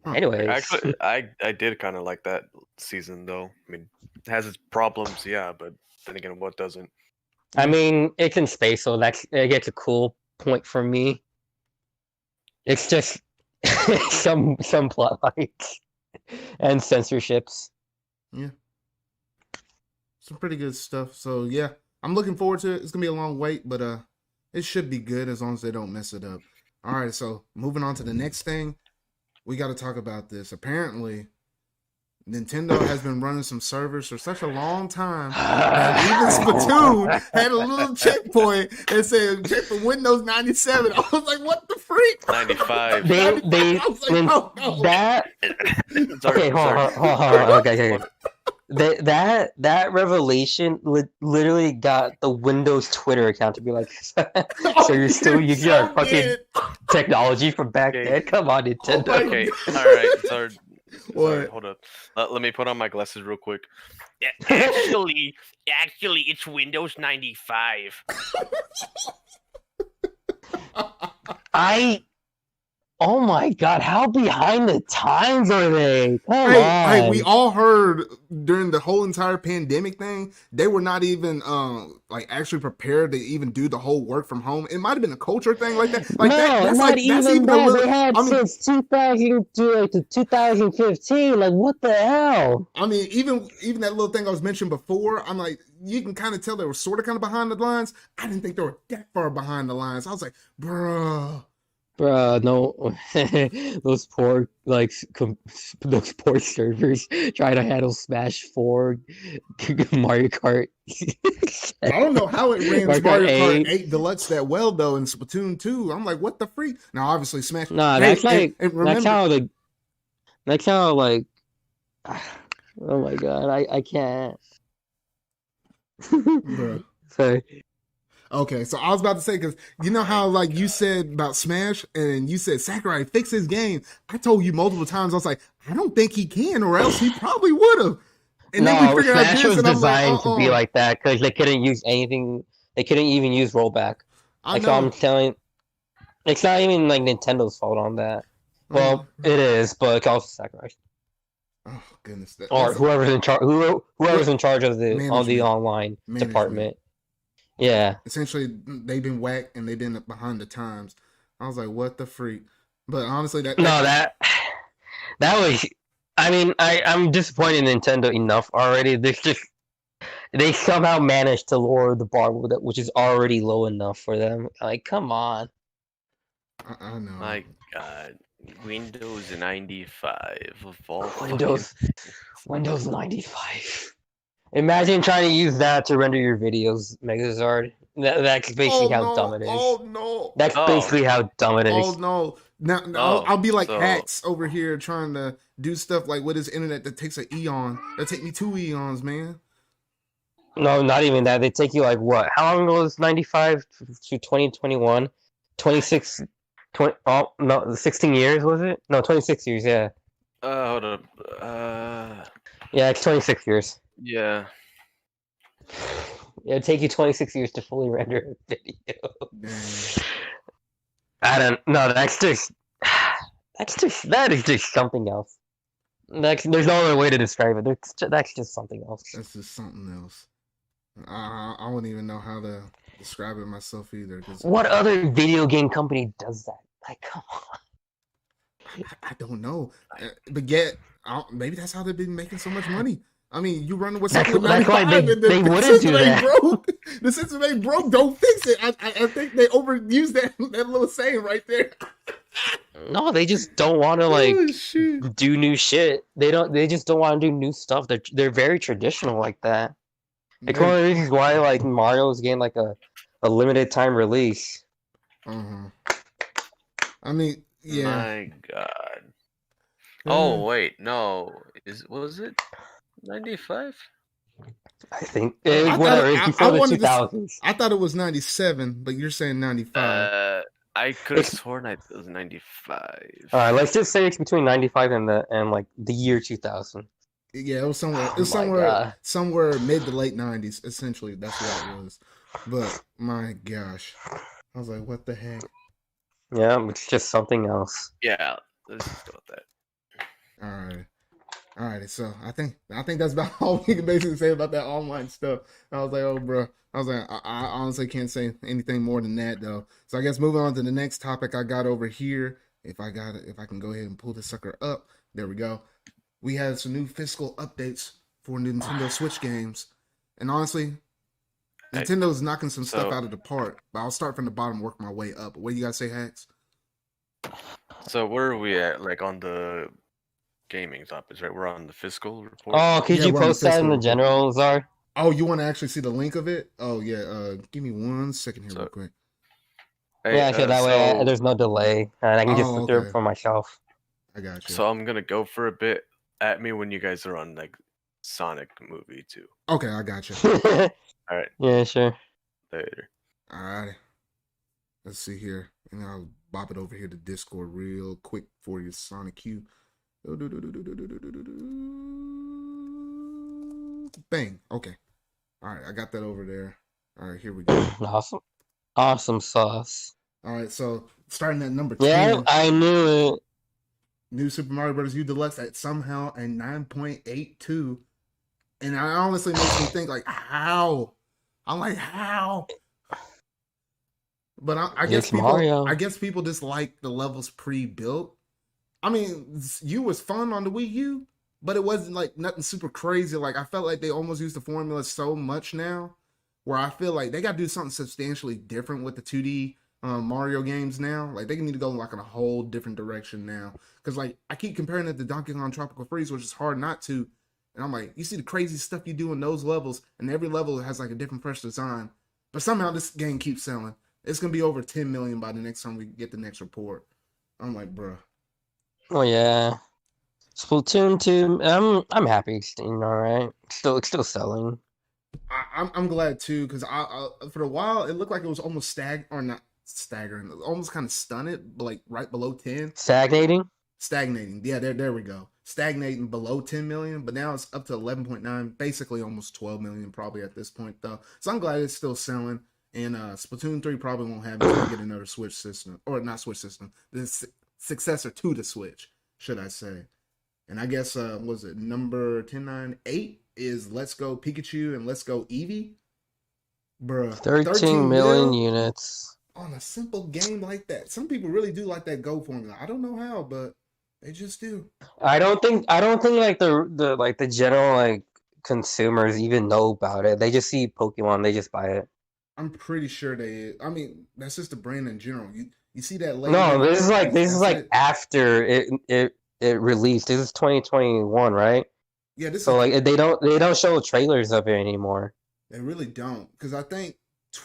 B: yeah. Anyways,
C: Actually, I did kind of like that season though. I mean, it has its problems, yeah, but then again, what doesn't?
B: I mean, it's in space, so it gets a cool point for me. It's just some plot lines and censorships.
A: Yeah. Some pretty good stuff. So yeah, I'm looking forward to it. It's gonna be a long wait, but it should be good as long as they don't mess it up. All right, so moving on to the next thing, we got to talk about this. Apparently, Nintendo has been running some servers for such a long time that even Splatoon had a little checkpoint and said check for Windows 97. I was like, what the freak?
C: 95.
B: They
A: I was like, oh, no.
B: that
C: Sorry,
B: okay, hold on. Okay. That revelation literally got the Windows Twitter account to be like, so you're still using our fucking technology from back then? Come on, Nintendo.
A: Oh my
C: Okay, all right. Sorry,
A: What?
C: hold up. Let me put on my glasses real quick.
D: Yeah, actually, it's Windows 95.
B: Oh my god, how behind the times are they? Come
A: Hey, we
B: on.
A: all heard during the whole entire pandemic thing, they were not even like actually prepared to even do the whole work from home. It might have been a culture thing like that. Like that
B: No, not
A: that's
B: even
A: even a
B: that.
A: little
B: They had
A: I mean
B: since 2000 to 2015. Like, what the hell?
A: even that little thing I was mentioned before, I'm like, you can kind of tell they were sort of kind of behind the lines. I didn't think they were that far behind the lines. I was like, bruh.
B: Bruh, no, those poor those poor servers trying to handle Smash 4, Mario Kart,
A: I don't know how it ran
B: Mario Kart
A: Mario Kart
B: 8.
A: 8 Deluxe that well though in Splatoon 2. I'm like, what the freak? Now obviously Smash.
B: Nah,
A: Hey,
B: that's like
A: and remember,
B: that's how like oh my god, I can't.
A: bruh.
B: So
A: Okay, so I was about to say because you know
C: My
A: how like you
C: God.
A: said about Smash and you said Sakurai fix his game. I told you multiple times. I was like, I don't think he can, or else he probably would have. And then we
B: no,
A: figured out
B: Smash
A: this,
B: was
A: and I'm like,
B: designed to be like that because they couldn't use anything. They couldn't even use rollback.
A: I
B: Like so, I'm
A: know.
B: telling. It's not even like Nintendo's fault on that.
A: Uh,
B: Well, it is, but it's also Sakurai
A: oh goodness,
B: or
A: that's
B: whoever's in charge. Whoever's
A: what
B: in charge of the
A: management.
B: online
A: Management.
B: department. Yeah.
A: Essentially, they've been whacked and they've been behind the times. I was like, what the freak? But honestly,
B: No, that was. I mean, I'm disappointed in Nintendo enough already. There's just they somehow managed to lower the bar with it, which is already low enough for them. Like, come on.
A: I know.
C: My God. Windows 95 of all fucking.
B: Windows Windows 95. Imagine trying to use that to render your videos, Megazord. That's basically
A: Oh
B: how dumb
A: no!
B: it is.
A: Oh no!
B: That's
C: Oh,
B: basically how dumb it
A: Oh
B: is.
A: no! Now
C: oh,
A: I'll be like
C: so
A: Haxx over here trying to do stuff like with his internet that takes an eon. That take me 2 eons, man.
B: No, not even that. They take you like what? How long was 95 to 2021? 26, 20, oh, no, 16 years was it? No, 26 years, yeah.
C: hold up.
B: Yeah, it's 26 years.
C: Yeah.
B: It'd take you 26 years to fully render a video.
A: Dang.
B: I don't know, that is just something else. There's no other way to describe it. That's just something else.
A: That's just something else. I wouldn't even know how to describe it myself either. Cause
B: What other video game company does that? Like, come on.
A: I don't know. But yet, maybe that's how they've been making so much money. I mean, you running with something with
B: That's why
A: 95 and
B: they
A: the
B: wouldn't
A: system
B: do
A: ain't
B: that.
A: broke. The system ain't broke. Don't fix it. I think they overused that little saying right there.
B: No, they just don't want to like
A: Oh, shit.
B: do new shit. They just don't want to do new stuff. They're very traditional like that. It's one of the reasons why like Mario's getting like a limited time release.
A: Uh-huh. I mean, yeah.
C: My God. Oh wait, no. Was it 95?
B: I think
A: I
B: whatever. It's before the
A: wanted
B: 2000s.
A: I thought it was 97, but you're saying 95.
C: I could have
B: It's-
C: sworn it was 95.
B: All right, let's just say it's between 95 and like the year 2000.
A: Yeah, it was somewhere. It
B: Oh
A: was
B: my God.
A: somewhere mid to late 90s. Essentially, that's what it was. But my gosh, I was like, what the heck?
B: Yeah, it's just something else.
C: Yeah, let's just go with that.
A: All right. So I think that's about all we can basically say about that online stuff. I was like, oh, bro. I was like, I honestly can't say anything more than that, though. So I guess moving on to the next topic I got over here. If I can go ahead and pull this sucker up. There we go. We had some new fiscal updates for Nintendo Switch games, and honestly, Nintendo's knocking some stuff out of the park. But I'll start from the bottom, work my way up. What do you guys say, Haxx?
C: So where are we at? Like on the gaming topics, right? We're on the fiscal report.
B: Oh, could
A: Yeah,
B: you
A: we're on the
B: post that in
A: fiscal
B: the
A: report.
B: general, Zar?
A: Oh, you want to actually see the link of it? Oh yeah. Give me 1 second here,
C: So-
A: real quick.
C: Hey,
B: Yeah, so that way there's no delay, and I can just
A: Oh,
B: look through
A: okay.
B: it for myself.
A: I got you.
C: So I'm gonna go for a bit. At me when you guys are on like Sonic movie too.
A: Okay, I got you.
C: All right,
B: Yeah, sure.
C: later.
A: All right. Let's see here, and I'll bop it over here to Discord real quick for you, Sanikyu. Bang. Okay. All right, I got that over there. All right, here we go.
B: Awesome sauce.
A: All right, so starting at number
B: Yeah,
A: 10.
B: I knew it.
A: New Super Mario Bros. U Deluxe at somehow a 9.82. And it honestly makes me think, like, how? I'm like, how? But I guess
B: It's Mario.
A: people just like the levels pre-built. I mean, U was fun on the Wii U, but it wasn't like nothing super crazy. Like I felt like they almost used the formula so much now, where I feel like they got to do something substantially different with the 2D Mario games now. Like they need to go like in a whole different direction now. Because like I keep comparing it to Donkey Kong Tropical Freeze, which is hard not to. And I'm like, you see the crazy stuff you do in those levels, and every level has like a different fresh design. But somehow this game keeps selling. It's gonna be over 10 million by the next time we get the next report. I'm like, bruh.
B: Oh yeah. Splatoon 2. I'm happy it's doing all right. It's still selling.
A: I'm glad too because for a while it looked like it was almost not staggering, almost kind of stunted, but like right below 10.
B: Stagnating.
A: Yeah, there we go. Stagnating below 10 million, but now it's up to 11.9, basically almost 12 million probably at this point though. So I'm glad it's still selling. And Splatoon 3 probably won't have it until we get another Switch system, or not Switch system, the successor to the Switch, should I say? And I guess was it number 1098 is Let's Go Pikachu and Let's Go Eevee, bruh.
B: 13 million units
A: on a simple game like that. Some people really do like that Go formula. I don't know how, but they just do.
B: I don't think like the general like consumers even know about it. They just see Pokemon, they just buy it.
A: I'm pretty sure I mean, that's just the brand in general. You see that lady.
B: No, this is like after it released. This is 2021, right?
A: Yeah,
B: so like they don't show trailers of it anymore.
A: They really don't, because I think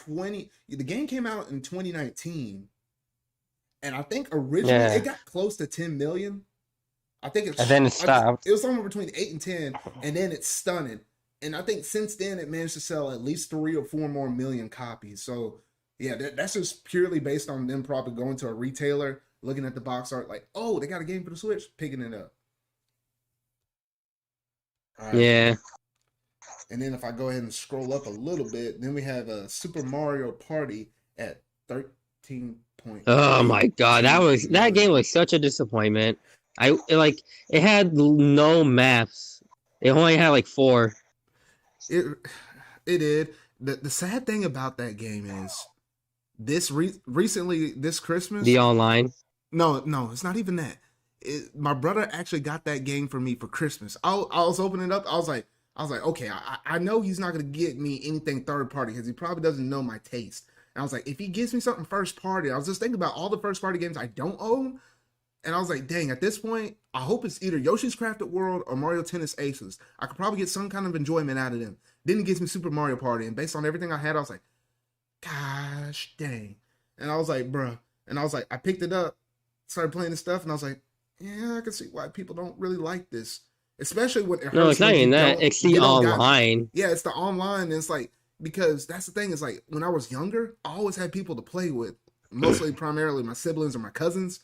A: the game came out in 2019, and I think originally it got close to 10 million. I think
B: and then it stopped.
A: It was somewhere between 8 and 10, and then it stunted. And I think since then it managed to sell at least 3 or 4 more million copies. So yeah, that's just purely based on them probably going to a retailer, looking at the box art, like, oh, they got a game for the Switch, picking it up.
B: Right. Yeah.
A: And then if I go ahead and scroll up a little bit, then we have a Super Mario Party at 13.
B: Oh my god, that game was such a disappointment. It had no maps. It only had like 4.
A: It did. The sad thing about that game is recently this Christmas.
B: The online.
A: No, it's not even that. My brother actually got that game for me for Christmas. I was opening it up. I was like, okay, I know he's not gonna get me anything third party because he probably doesn't know my taste. And I was like, if he gives me something first party, I was just thinking about all the first party games I don't own. And I was like, dang, at this point, I hope it's either Yoshi's Crafted World or Mario Tennis Aces. I could probably get some kind of enjoyment out of them. Then he gives me Super Mario Party. And based on everything I had, I was like, gosh, dang. And I was like, bruh. And I was like, I picked it up, started playing this stuff, and I was like, yeah, I can see why people don't really like this. Especially when it hurts.
B: No, it's not even that. It's the online.
A: Yeah, it's the online. And it's like, because that's the thing, is like, when I was younger, I always had people to play with. Mostly, primarily my siblings or my cousins.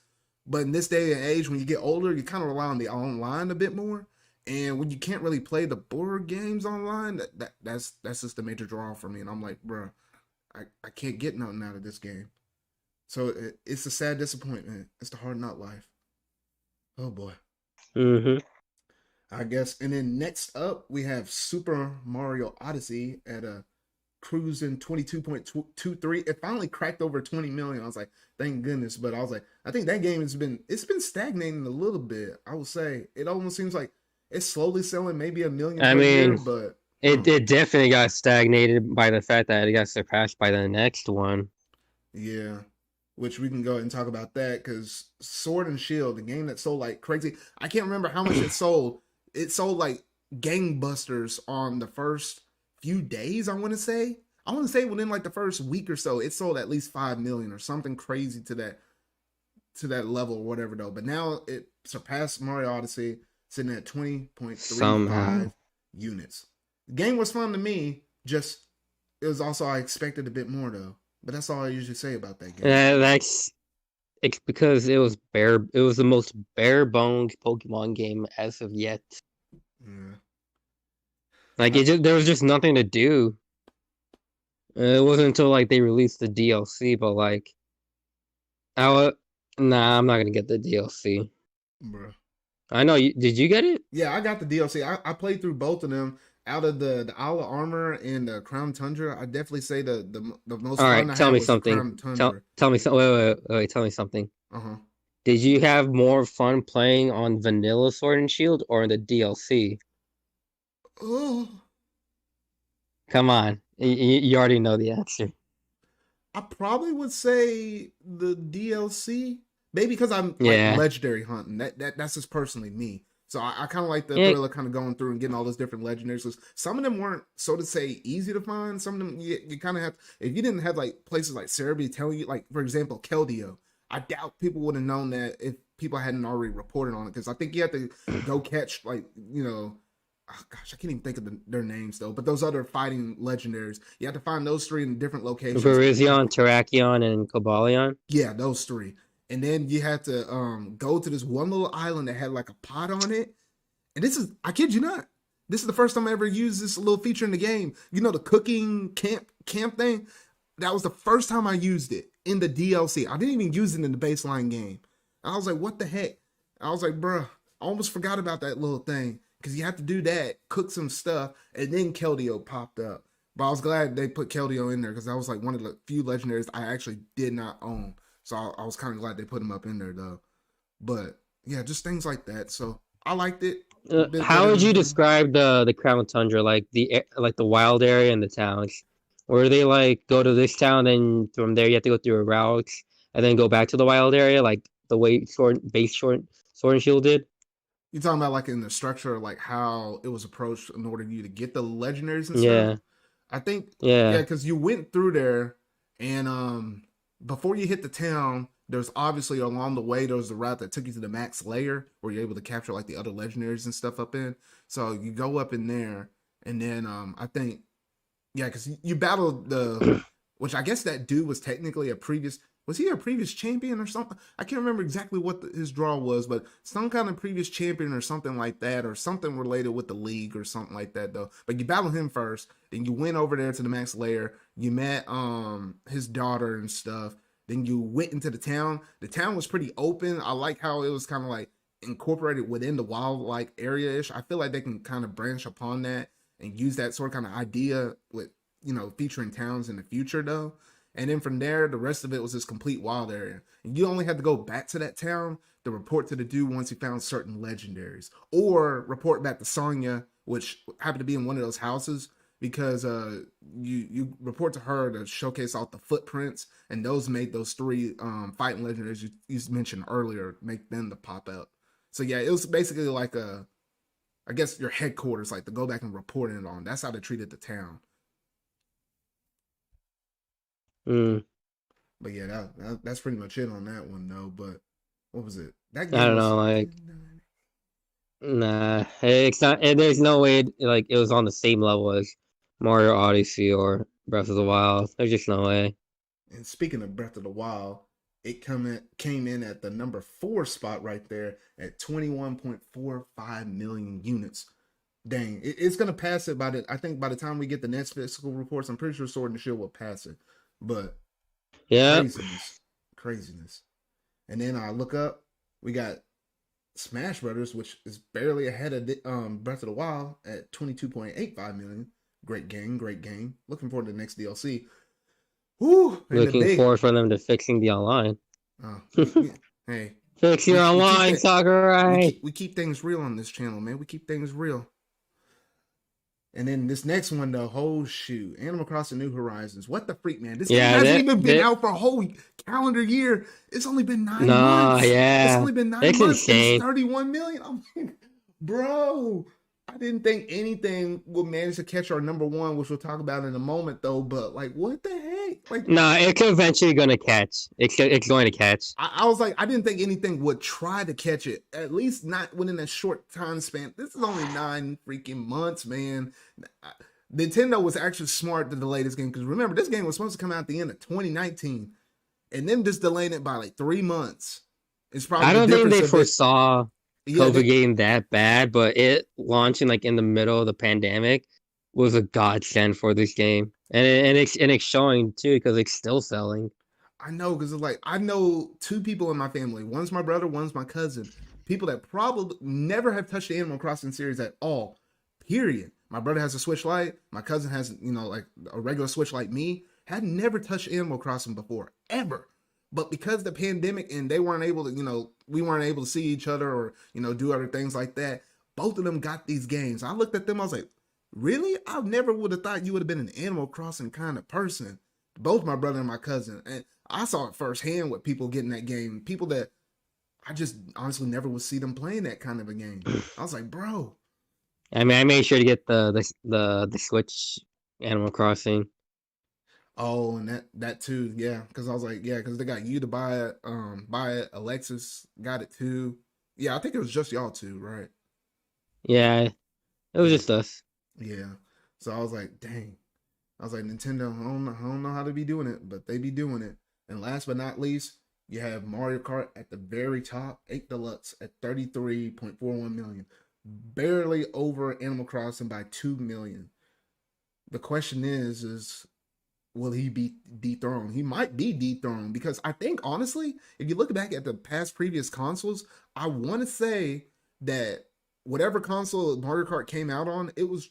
A: But in this day and age, when you get older, you kind of rely on the online a bit more. And when you can't really play the board games online, that's just the major draw for me. And I'm like, bro, I can't get nothing out of this game. So it's a sad disappointment. It's the hard nut life. Oh boy.
B: Mm-hmm.
A: I guess. And then next up, we have Super Mario Odyssey at a cruising 22.23. It finally cracked over 20 million. I was like, thank goodness. But I was like, I think that game it's been stagnating a little bit. I would say it almost seems like it's slowly selling maybe 1 million per year, but
B: it definitely got stagnated by the fact that it got surpassed by the next one.
A: Yeah, which we can go ahead and talk about that, because Sword and Shield, the game that sold like crazy. I can't remember how much it sold. It sold like gangbusters on the first few days. I want to say within like the first week or so, it sold at least 5 million or something crazy to that level or whatever though. But now it surpassed Mario Odyssey, sitting at 20.35 units. The game was fun to me. Just it was also, I expected a bit more though. But that's all I usually say about that game.
B: It's because it was the most bare bones Pokemon game as of yet.
A: Yeah.
B: Like there was just nothing to do. It wasn't until like they released the DLC, but like Nah, I'm not gonna get the DLC.
A: Bro.
B: I know you. Did you get it?
A: Yeah, I got the DLC. I played through both of them. Out of the Isle of Armor and the Crown Tundra, I definitely say the most
B: All
A: fun
B: right,
A: I
B: tell
A: had
B: me
A: was the
B: something.
A: Crown Tundra.
B: Tell me something. Wait. Tell me something.
A: Uh-huh.
B: Did you have more fun playing on Vanilla Sword and Shield or in the DLC?
A: Oh,
B: Come on, you already know the answer.
A: I probably would say the DLC. Maybe because I'm like
B: Yeah.
A: legendary hunting. That's just personally me. So I kind of like the
B: Yeah.
A: thrill of kind of going through and getting all those different legendaries. 'Cause some of them weren't, so to say, easy to find. Some of them you kind of have. If you didn't have like places like Cerebi telling you, like for example, Keldeo, I doubt people would have known that if people hadn't already reported on it. Because I think you have to go catch like oh gosh, I can't even think of their names though. But those other fighting legendaries, you have to find those three in different locations.
B: Virizion, Terrakion, and Cobalion.
A: Yeah, those three. And then you had to go to this one little island that had like a pot on it. And this is, I kid you not, this is the first time I ever used this little feature in the game. You know, the cooking camp thing? That was the first time I used it in the DLC. I didn't even use it in the baseline game. I was like, what the heck? I was like, bruh, I almost forgot about that little thing. Because you have to do that, cook some stuff, and then Keldeo popped up. But I was glad they put Keldeo in there because that was like one of the few legendaries I actually did not own. So I was kind of glad they put him up in there though. But yeah, just things like that. So I liked it.
B: How would you describe the Crown Tundra, like the wild area and the towns? Where they like go to this town, then from there you have to go through a route, and then go back to the wild area, like the way Sword and Shield did?
A: You talking about like in the structure, like how it was approached in order for you to get the legendaries and
B: Yeah.
A: stuff? I think
B: Yeah.
A: because you went through there and before you hit the town, there's obviously along the way, there was the route that took you to the max layer where you're able to capture like the other legendaries and stuff up in. So you go up in there and then I think, yeah, because you battled which I guess that dude was technically was he a previous champion or something? I can't remember exactly what his draw was, but some kind of previous champion or something like that, or something related with the league or something like that though. But you battled him first, then you went over there to the max layer, you met his daughter and stuff, then you went into the town. The town was pretty open. I like how it was kind of like incorporated within the wild-like area-ish. I feel like they can kind of branch upon that and use that sort of kind of idea with, featuring towns in the future though. And then from there, the rest of it was this complete wild area. And you only had to go back to that town to report to the dude once you found certain legendaries. Or report back to Sonya, which happened to be in one of those houses, because you report to her to showcase all the footprints, and those made those three fighting legendaries you mentioned earlier, make them to pop out. So yeah, it was basically like I guess your headquarters, like to go back and report it on. That's how they treated the town. But yeah, that's pretty much it on that one though. But what was it? That game
B: I don't know, like nah, it's not. There's no way it was on the same level as Mario Odyssey or Breath of the Wild. There's just no way.
A: And speaking of Breath of the Wild, it came in at the number 4 spot right there at 21.45 million units. Dang, it's gonna pass it I think by the time we get the next fiscal reports, I'm pretty sure Sword and Shield will pass it. But
B: yeah,
A: craziness. And then I look up, we got Smash Brothers, which is barely ahead of Breath of the Wild at 22.85 million. Great game. Looking forward to the next DLC. Woo!
B: Looking forward for them to fixing the online.
A: Hey,
B: fix your online, Sakurai.
A: We keep things real on this channel, man. We keep things real. And then this next one, though, oh shoot, Animal Crossing New Horizons. What the freak, man? This game hasn't even been out for a whole calendar year. It's only been 9 months.
B: Yeah.
A: It's only been 9 months. Insane. It's 31 million. I'm like, bro, I didn't think anything would manage to catch our number 1, which we'll talk about in a moment, though. But like, what the heck? Like,
B: it's eventually gonna catch. It's going to catch.
A: I was like, I didn't think anything would try to catch it. At least not within a short time span. This is only 9 freaking months, man. Nintendo was actually smart to delay this game because remember, this game was supposed to come out at the end of 2019, and then just delaying it by like 3 months. It's probably
B: I don't think they foresaw COVID getting that bad, but it launching like in the middle of the pandemic was a godsend for this game, and it's showing too because it's still selling.
A: I know because it's like I know two people in my family. One's my brother, one's my cousin. People that probably never have touched the Animal Crossing series at all. Period. My brother has a Switch Lite. My cousin has, like a regular Switch like me. Had never touched Animal Crossing before, ever. But because the pandemic and they weren't able to, we weren't able to see each other or, do other things like that. Both of them got these games. I looked at them. I was like, really? I never would have thought you would have been an Animal Crossing kind of person. Both my brother and my cousin. And I saw it firsthand with people getting that game. People that I just honestly never would see them playing that kind of a game. I was like, bro.
B: I mean, I made sure to get the Switch Animal Crossing.
A: Oh, and that too, yeah. Because I was like, yeah, because they got you to buy it. Alexis got it too. Yeah, I think it was just y'all two, right?
B: Yeah, it was just us.
A: Yeah. So I was like, dang. I was like, Nintendo, I don't know how to be doing it, but they be doing it. And last but not least, you have Mario Kart at the very top, 8 Deluxe at 33.41 million. Barely over Animal Crossing by 2 million. The question is will he be dethroned? He might be dethroned because I think, honestly, if you look back at the past previous consoles, I want to say that whatever console Mario Kart came out on, it was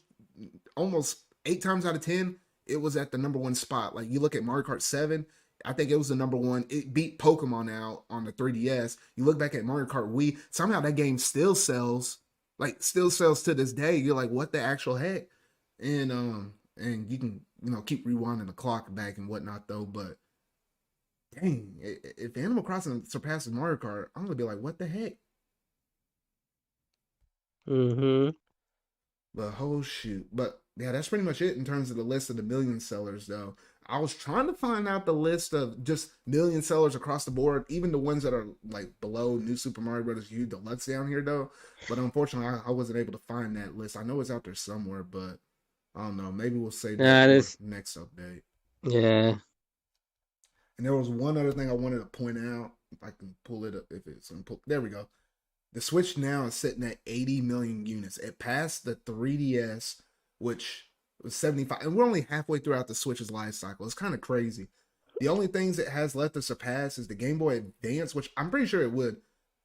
A: almost 8 times out of 10, it was at the number one spot. Like, you look at Mario Kart 7, I think it was the number one. It beat Pokemon out on the 3DS. You look back at Mario Kart Wii, somehow that game still sells to this day. You're like, what the actual heck? And you can, keep rewinding the clock back and whatnot though, but dang, if Animal Crossing surpasses Mario Kart, I'm gonna be like, what the heck?
B: Mm-hmm.
A: But oh shoot. But yeah, that's pretty much it in terms of the list of the million sellers though. I was trying to find out the list of just million sellers across the board, even the ones that are like below New Super Mario Bros. U Deluxe down here though. But unfortunately, I wasn't able to find that list. I know it's out there somewhere, but I don't know. Maybe we'll save that for next update.
B: Yeah.
A: And there was one other thing I wanted to point out. If I can pull it up, there we go. The Switch now is sitting at 80 million units. It passed the 3DS, which was 75, and we're only halfway throughout the Switch's life cycle. It's kind of crazy. The only things it has left to surpass is the Game Boy Advance, which I'm pretty sure it would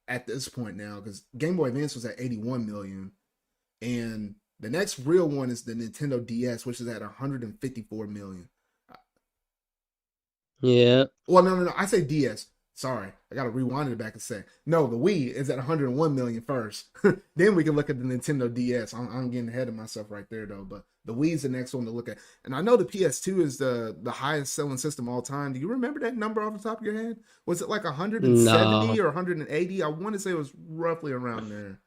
A: at this point now, because Game Boy Advance was at 81 million, and the next real one is the Nintendo DS, which is at 154 million.
B: Yeah.
A: Well, no. I say DS. Sorry, I got to rewind it back and say, no, the Wii is at 101 million first. Then we can look at the Nintendo DS. I'm getting ahead of myself right there, though. But the Wii is the next one to look at. And I know the PS2 is the highest selling system all time. Do you remember that number off the top of your head? Was it like 170 or 180? I want to say it was roughly around there.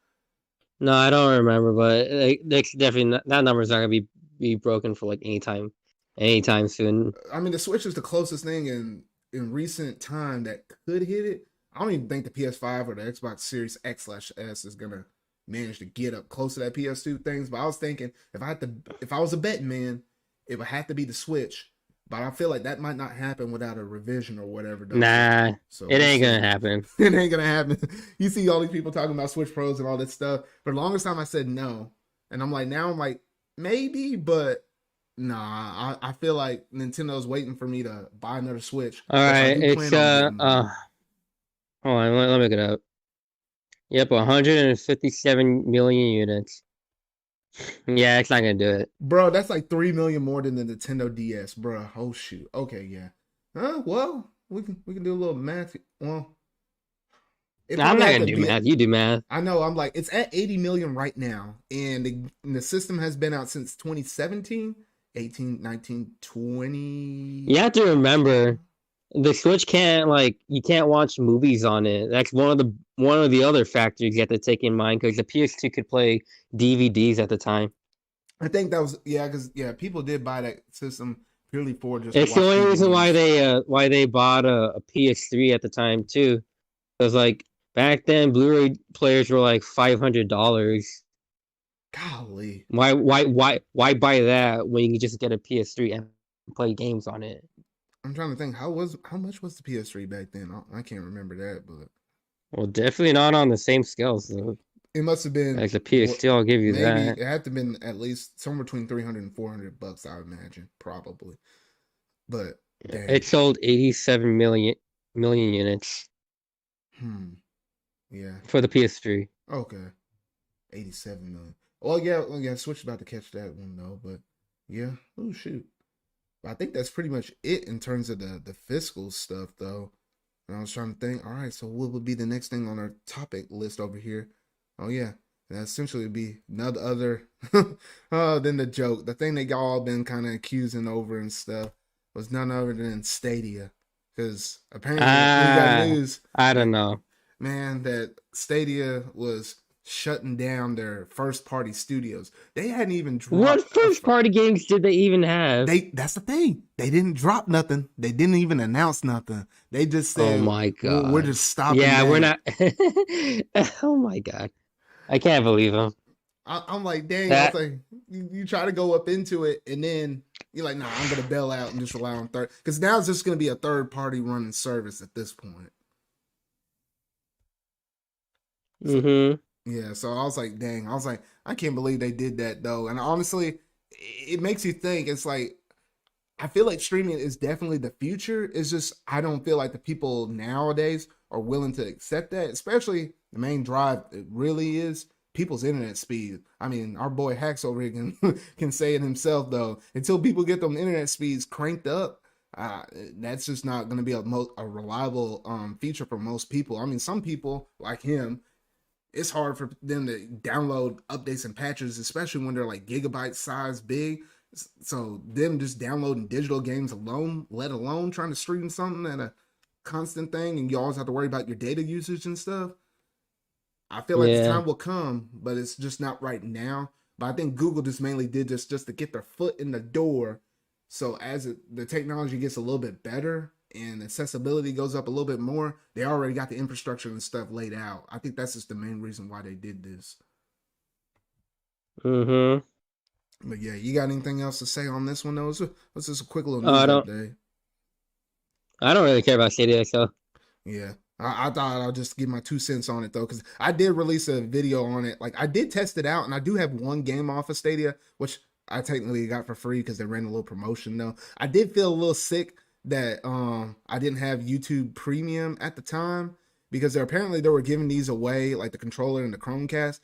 B: No, I don't remember, but it's definitely that number's not gonna be broken for like anytime soon.
A: I mean, the Switch is the closest thing in recent time that could hit it. I don't even think the PS5 or the Xbox Series X/S is gonna manage to get up close to that PS2 things. But I was thinking if I was a betting man, it would have to be the Switch. But I feel like that might not happen without a revision or whatever.
B: Nah, so it ain't gonna happen.
A: It ain't gonna happen. You see all these people talking about Switch Pros and all that stuff. For the longest time, I said no, and I'm like maybe, but nah. I feel like Nintendo's waiting for me to buy another Switch.
B: All right, it's hold on, let me look it up. Yep, 157 million units. Yeah, it's not gonna do it,
A: bro. That's like 3 million more than the Nintendo DS, bro. Oh shoot. Okay, yeah. Well, we can do a little math. Well,
B: I'm not gonna do math. You do math.
A: I know. I'm like, it's at 80 million right now, and the system has been out since 2017, 18, 19, 20.
B: You have to remember, the Switch you can't watch movies on it. That's one of the other factors you have to take in mind, because the PS2 could play DVDs at the time.
A: I think that was because people did buy that system purely for just.
B: It's the only reason why they bought a PS3 at the time too, because like back then Blu-ray players were like $500.
A: Golly,
B: why buy that when you can just get a PS3 and play games on it?
A: I'm trying to think how much was the PS3 back then? I can't remember that, but
B: well, definitely not on the same scale. So
A: it must have been
B: like the PS2. I'll give you that.
A: It had to have been at least somewhere between $300 and $400, I would imagine, probably. But Dang.
B: It sold 87 million units
A: Yeah.
B: for the PS3.
A: Okay. 87 million. Well, yeah, Switch about to catch that one though, but yeah. Oh shoot. But I think that's pretty much it in terms of the fiscal stuff though. And I was trying to think, all right, so what would be the next thing on our topic list over here? Oh yeah. That essentially would be none other than the joke. The thing that y'all been kind of accusing over and stuff was none other than Stadia. Because apparently we got news.
B: I don't know.
A: Man, that Stadia was shutting down their first party studios. They hadn't even dropped
B: What first party games did they even have?
A: That's the thing. They didn't drop nothing. They didn't even announce nothing. They just said,
B: oh my god,
A: we're just stopping.
B: Yeah,
A: that.
B: we're not. Oh my god, I can't believe them.
A: I'm like, dang, I was like, you try to go up into it and then you're like, nah, I'm gonna bail out and just rely on third, because now it's just gonna be a third party running service at this point. Yeah, so I was like, dang, I can't believe they did that though. And honestly, it makes you think. It's like, I feel like streaming is definitely the future. It's just, I don't feel like the people nowadays are willing to accept that, especially the main drive. It really is people's internet speed. I mean, our boy Haxx over here can say it himself though. Until people get them internet speeds cranked up, that's just not going to be a reliable feature for most people. I mean, some people like him, it's hard for them to download updates and patches, especially when they're like gigabyte size big. So them just downloading digital games alone, let alone trying to stream something at a constant thing, and you always have to worry about your data usage and stuff. I feel like the time will come, but it's just not right now. But I think Google just mainly did this just to get their foot in the door. So as the technology gets a little bit better and accessibility goes up a little bit more, they already got the infrastructure and stuff laid out. I think that's just the main reason why they did this. But yeah, you got anything else to say on this one though? It's just a quick little news update.
B: I don't really care about Stadia, so
A: yeah. I thought I'll just give my 2 cents on it though, because I did release a video on it. Like, I did test it out, and I do have one game off of Stadia, which I technically got for free because they ran a little promotion though. I did feel a little sick that I didn't have YouTube Premium at the time, because they were giving these away, like the controller and the Chromecast.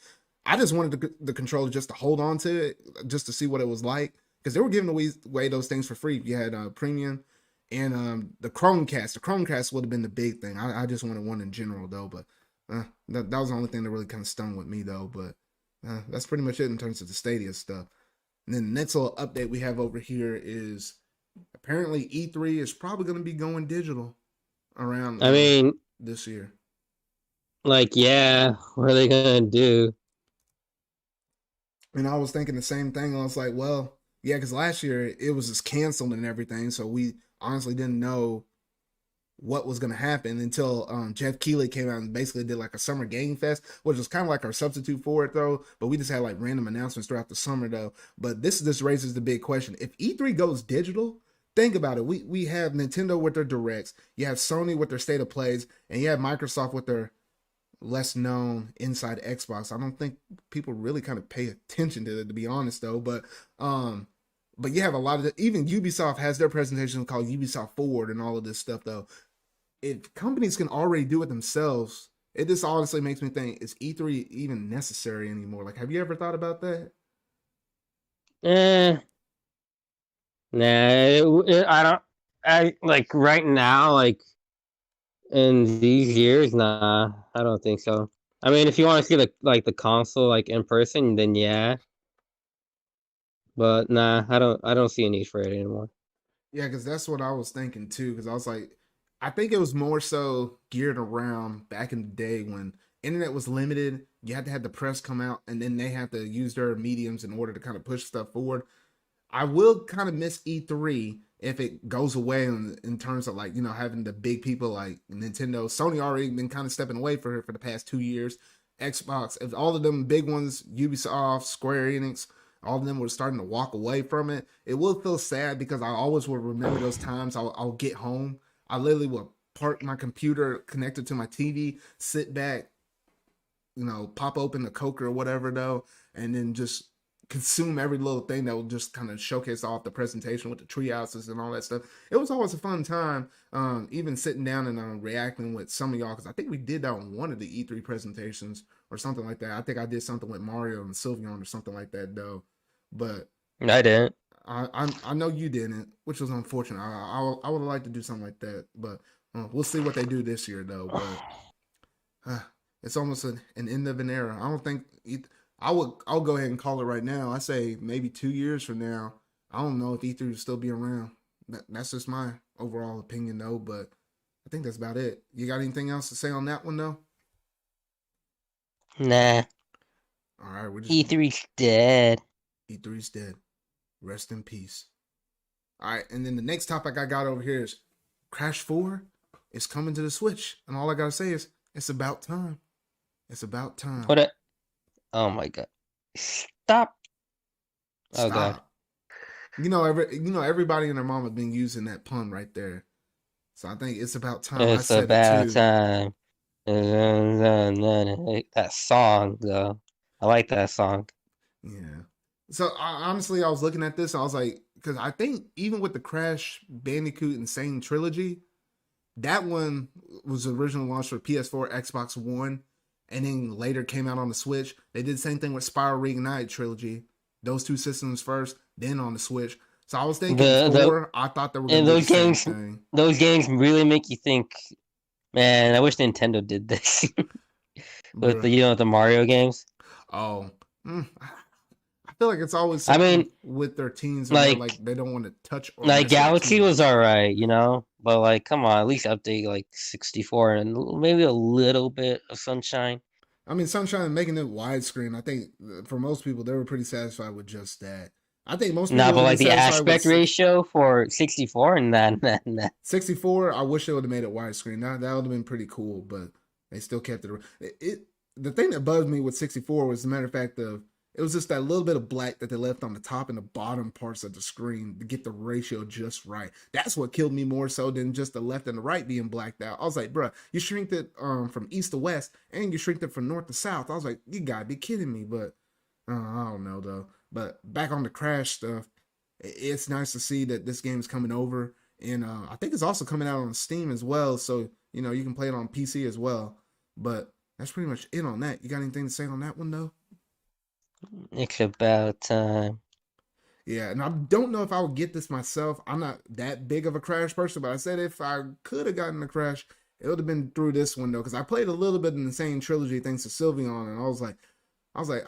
A: I just wanted the controller just to hold on to it, just to see what it was like, because they were giving away those things for free. You had Premium and the Chromecast. The Chromecast would have been the big thing. I just wanted one in general though, but that was the only thing that really kind of stung with me though. But that's pretty much it in terms of the Stadia stuff. And then the next little update we have over here is apparently E3 is probably going to be going digital around this year.
B: Like, yeah, what are they going to do?
A: And I was thinking the same thing. I was like, well, yeah, because last year it was just canceled and everything. So we honestly didn't know what was going to happen until Jeff Keighley came out and basically did like a summer game fest, which was kind of like our substitute for it though. But we just had like random announcements throughout the summer though. But this raises the big question. If E3 goes digital, think about it. We have Nintendo with their directs. You have Sony with their state of plays. And you have Microsoft with their less known inside Xbox. I don't think people really kind of pay attention to it, to be honest though. But you have a lot of even Ubisoft has their presentation called Ubisoft Forward and all of this stuff though. If companies can already do it themselves, it just honestly makes me think, is E3 even necessary anymore? Like, have you ever thought about that?
B: Nah, I don't. I like right now, like in these years, nah, I don't think so. I mean, if you want to see the console like in person, then yeah. But nah, I don't see a need for it anymore.
A: Yeah, because that's what I was thinking too. Because I was like, I think it was more so geared around back in the day when internet was limited. You had to have the press come out, and then they had to use their mediums in order to kind of push stuff forward. I will kind of miss E3 if it goes away in terms of like, having the big people like Nintendo. Sony already been kind of stepping away for the past 2 years. Xbox, if all of them big ones, Ubisoft, Square Enix, all of them were starting to walk away from it, it will feel sad, because I always will remember those times. I'll get home. I literally will park my computer connected to my TV, sit back, pop open the Coke or whatever though, and then just consume every little thing that would just kind of showcase off the presentation with the tree houses and all that stuff. It was always a fun time, even sitting down and reacting with some of y'all, because I think we did that on one of the E3 presentations or something like that. I think I did something with Mario and Sylveon or something like that, though. But
B: I didn't.
A: I know you didn't, which was unfortunate. I would have liked to do something like that, but we'll see what they do this year, though. But it's almost an end of an era. I don't think I'll go ahead and call it right now. I say maybe 2 years from now. I don't know if E3 will still be around. That's just my overall opinion, though. But I think that's about it. You got anything else to say on that one, though?
B: Nah.
A: All right, we're just
B: E3's dead.
A: E3's dead. Rest in peace. All right, and then the next topic I got over here is Crash 4 is coming to the Switch, and all I gotta say is it's about time. It's about time.
B: What? Oh my god! Stop! Oh god!
A: You know, everybody and their mom have been using that pun right there. So I think it's about time.
B: It's about time. That song, though. I like that song.
A: Yeah. So honestly, I was looking at this, and I was like, because I think even with the Crash Bandicoot Insane trilogy, that one was originally launched for PS4, Xbox One, and then later came out on the Switch. They did the same thing with Spiral Reignited trilogy. Those two systems first, then on the Switch. So I was thinking I thought they were going to do the same thing.
B: Those games really make you think, man, I wish Nintendo did this. With the Mario games.
A: Oh. I feel like it's always something with their teens, like they don't want to touch. Or
B: like Galaxy was alright, but like, come on, at least update like 64 and maybe a little bit of Sunshine.
A: I mean, Sunshine making it widescreen. I think for most people, they were pretty satisfied with just that. I think most people.
B: But like the aspect ratio for 64 and that.
A: 64, I wish they would have made it widescreen. That would have been pretty cool, but they still kept it. The thing that bugged me with 64 was the matter of fact of. It was just that little bit of black that they left on the top and the bottom parts of the screen to get the ratio just right. That's what killed me more so than just the left and the right being blacked out. I was like, bruh, you shrinked it from east to west and you shrinked it from north to south. I was like, you gotta be kidding me. But I don't know though. But back on the Crash stuff, it's nice to see that this game's coming over. And I think it's also coming out on Steam as well. So, you can play it on PC as well. But that's pretty much it on that. You got anything to say on that one though?
B: It's about time.
A: Yeah, and I don't know if I would get this myself. I'm not that big of a Crash person, but I said if I could have gotten a Crash, it would have been through this one though, because I played a little bit in the same trilogy thanks to Sylveon, and I was like,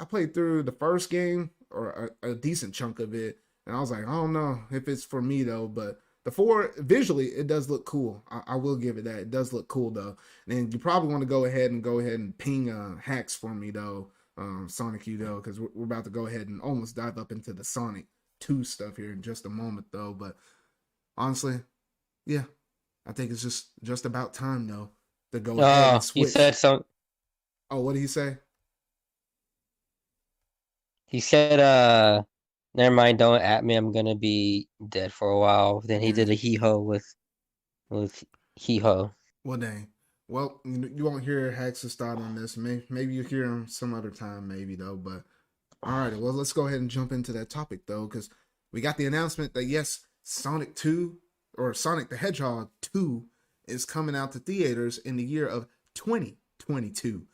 A: I played through the first game or a decent chunk of it, and I was like, I don't know if it's for me though, but the 4 visually it does look cool. I will give it that. It does look cool though, and you probably want to go ahead and ping Haxx for me though. Sanikyu though, because we're about to go ahead and almost dive up into the Sonic 2 stuff here in just a moment though. But honestly, yeah, I think it's just about time though to go ahead and switch.
B: He said so.
A: Oh, what did he say?
B: He said, never mind, don't at me, I'm gonna be dead for a while. Then he did a hee-ho with hee-ho.
A: Well, dang. Well, you won't hear Haxx's thought on this. Maybe you hear him some other time, maybe though. But all right, well, let's go ahead and jump into that topic though, because we got the announcement that yes, Sonic 2 or Sonic the Hedgehog 2 is coming out to theaters in the year of 2022.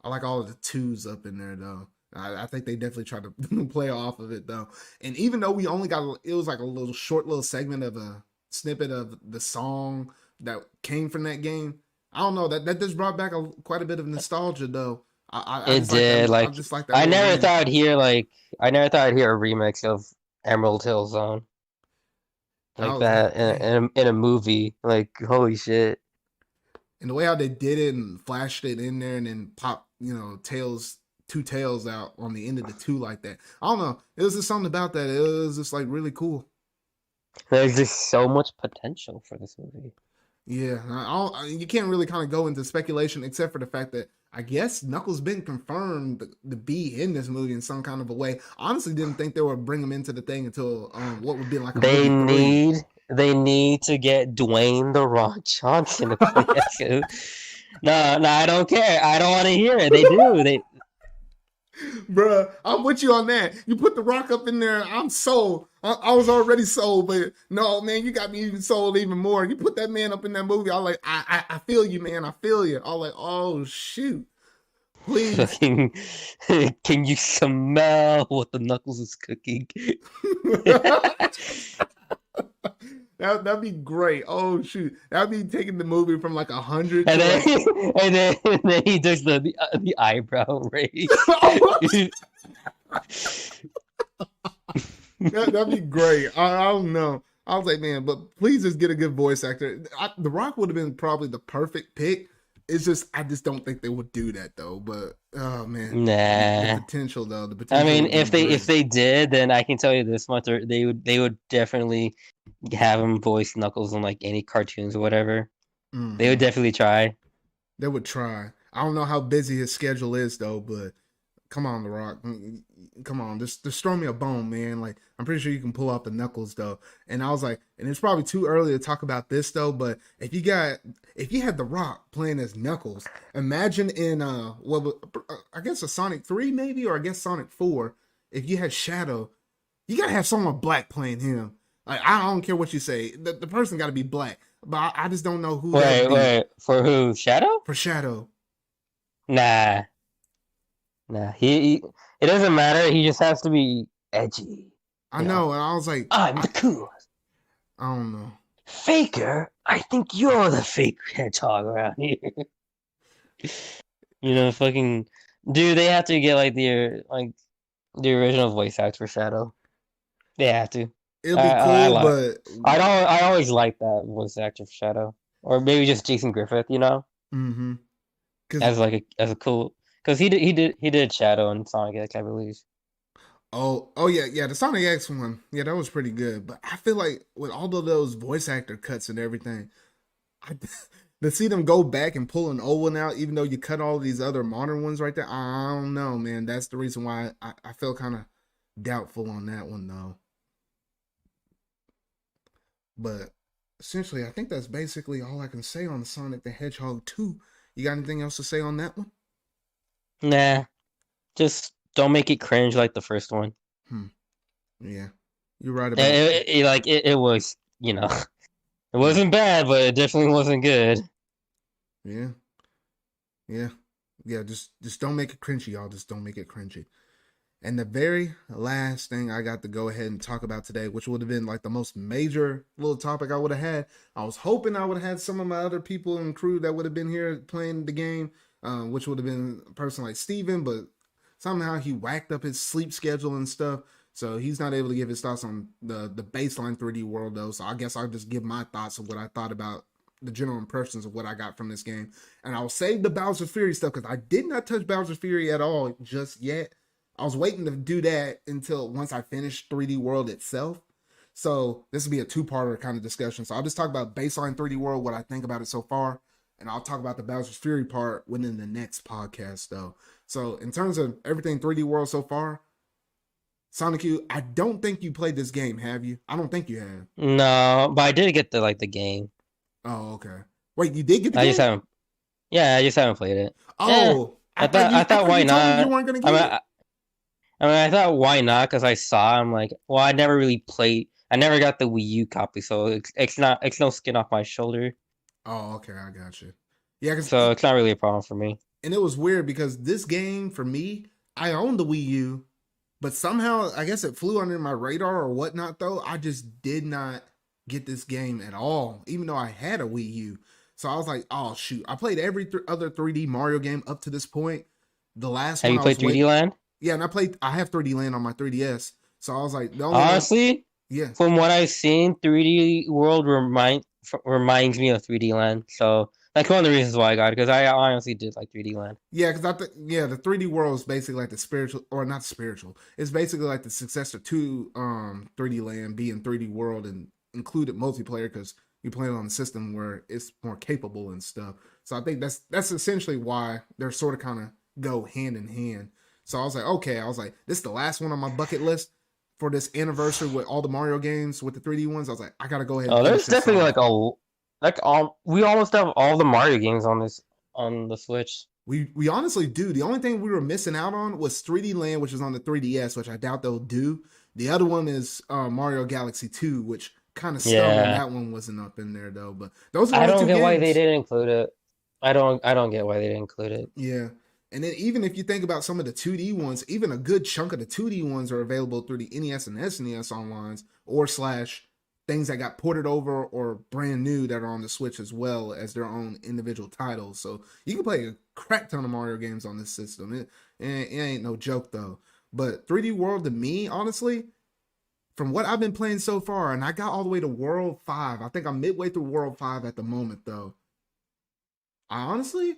A: I like all of the twos up in there though. I think they definitely tried to play off of it though. And even though we only got it was like a short little segment of a snippet of the song that came from that game. I don't know, that just brought back quite a bit of nostalgia though. I never thought
B: I'd hear a remix of Emerald Hill Zone like that in a movie. Like, holy shit!
A: And the way how they did it and flashed it in there and then pop, two tails out on the end of the 2 like that. I don't know. It was just something about that. It was just like really cool.
B: There's just so much potential for this movie.
A: Yeah, you can't really kind of go into speculation except for the fact that I guess Knuckles been confirmed to be in this movie in some kind of a way. Honestly, didn't think they would bring him into the thing until what would be like.
B: They need to get Dwayne the Rock Johnson to play it. No, I don't care. I don't want to hear it. They do.
A: Bruh, I'm with you on that. You put The Rock up in there, I'm sold. I was already sold, but no, man, you got me even sold even more. You put that man up in that movie, I'm like, I feel you, man. I feel you. I'm like, oh, shoot. Please.
B: Fucking, can you smell what the Knuckles is cooking?
A: That'd be great. Oh shoot, that'd be taking the movie from like 100
B: And
A: to
B: then,
A: like.
B: and then he does the eyebrow raise.
A: That'd be great. I don't know. I was like, man, but please just get a good voice actor. The Rock would have been probably the perfect pick. It's just I just don't think they would do that though. But oh man,
B: Nah.
A: the potential though. The potential.
B: I mean,
A: would be
B: if
A: great.
B: they did, then I can tell you this much: they would definitely have him voice Knuckles in like any cartoons or whatever.
A: Mhm.
B: They would definitely try.
A: They would try. I don't know how busy his schedule is though, but come on, The Rock. Come on, just throw me a bone, man. Like, I'm pretty sure you can pull off the Knuckles though. And I was like, and it's probably too early to talk about this though, but if you had The Rock playing as Knuckles, imagine in I guess a Sonic 3 maybe, or I guess Sonic 4, if you had Shadow, you gotta have someone black playing him. Like, I don't care what you say. The person gotta be black. But I just don't know who that would be.
B: Wait, for who? Shadow?
A: For Shadow.
B: Nah. He it doesn't matter. He just has to be edgy.
A: I know, and I was like,
B: I'm the coolest.
A: I don't know.
B: Faker, I think you're the fake hedgehog around here. Fucking dude. They have to get like the original voice actor for Shadow. They have to.
A: It'll be cool, but
B: I always like that voice actor for Shadow, or maybe just Jason Griffith.
A: Mm-hmm.
B: As a cool, because he did Shadow and Sonic X, I believe.
A: Oh yeah, the Sonic X one, yeah, that was pretty good. But I feel like with all of those voice actor cuts and everything, to see them go back and pull an old one out, even though you cut all these other modern ones right there, I don't know, man. That's the reason why I feel kind of doubtful on that one though. But essentially, I think that's basically all I can say on Sonic the Hedgehog 2. You got anything else to say on that one?
B: Nah, just don't make it cringe like the first one.
A: Yeah, you're right about it.
B: It was, it wasn't bad, but it definitely wasn't good.
A: Yeah. Just don't make it cringy, y'all. Just don't make it cringy. And the very last thing I got to go ahead and talk about today, which would have been like the most major little topic I would have had. I was hoping I would have had some of my other people and crew that would have been here playing the game, which would have been a person like Steven, but somehow he whacked up his sleep schedule and stuff. So he's not able to give his thoughts on the baseline 3D world though. So I guess I'll just give my thoughts of what I thought about the general impressions of what I got from this game. And I'll save the Bowser Fury stuff because I did not touch Bowser Fury at all just yet. I was waiting to do that until once I finished 3D World itself. So this will be a two-parter kind of discussion. So I'll just talk about baseline 3D World, what I think about it so far, and I'll talk about the Bowser's Fury part within the next podcast, though. So in terms of everything 3D World so far, Sanikyu, I don't think you played this game, have you? I don't think you have.
B: No, but I did get the game.
A: Oh, okay. Wait, you did get the game?
B: I just haven't played it.
A: Oh,
B: I thought why not?
A: You weren't gonna get it.
B: I thought why not? Because I saw. I'm like, well, I never really played. I never got the Wii U copy, so it's no skin off my shoulder.
A: Oh, okay, I got you. Yeah,
B: so it's not really a problem for me.
A: And it was weird because this game for me, I owned the Wii U, but somehow I guess it flew under my radar or whatnot. Though I just did not get this game at all, even though I had a Wii U. So I was like, oh shoot, I played every other 3D Mario game up to this point. The last
B: have
A: one
B: you played 3D Land?
A: Yeah, and I have 3D Land on my 3DS. So I was like,
B: honestly,
A: yeah.
B: From what I've seen, 3D World reminds me of 3D Land. So that's one of the reasons why I got it, because I honestly did like 3D Land.
A: Yeah, because the 3D World is basically like the spiritual, or not spiritual. It's basically like the successor to 3D Land being 3D World and included multiplayer because you play it on a system where it's more capable and stuff. So I think that's essentially why they're sort of kind of go hand in hand. So I was like, okay, this is the last one on my bucket list for this anniversary with all the Mario games with the 3D ones. I was like, I gotta go ahead.
B: Oh, there's definitely we almost have all the Mario games on the Switch.
A: We honestly do. The only thing we were missing out on was 3D Land, which is on the 3DS, which I doubt they'll do. The other one is Mario Galaxy 2, which kind of stung when
B: Yeah,
A: that one wasn't up in there though. But those are the
B: I
A: only
B: don't
A: two
B: get why they
A: games.
B: didn't include it. I don't get why they didn't include it.
A: Yeah. And then even if you think about some of the 2D ones, even a good chunk of the 2D ones are available through the NES and SNES onlines or slash things that got ported over or brand new that are on the Switch as well as their own individual titles. So you can play a crap ton of Mario games on this system. It ain't no joke though. But 3D World to me, honestly, from what I've been playing so far, and I got all the way to World 5. I think I'm midway through World 5 at the moment though. I honestly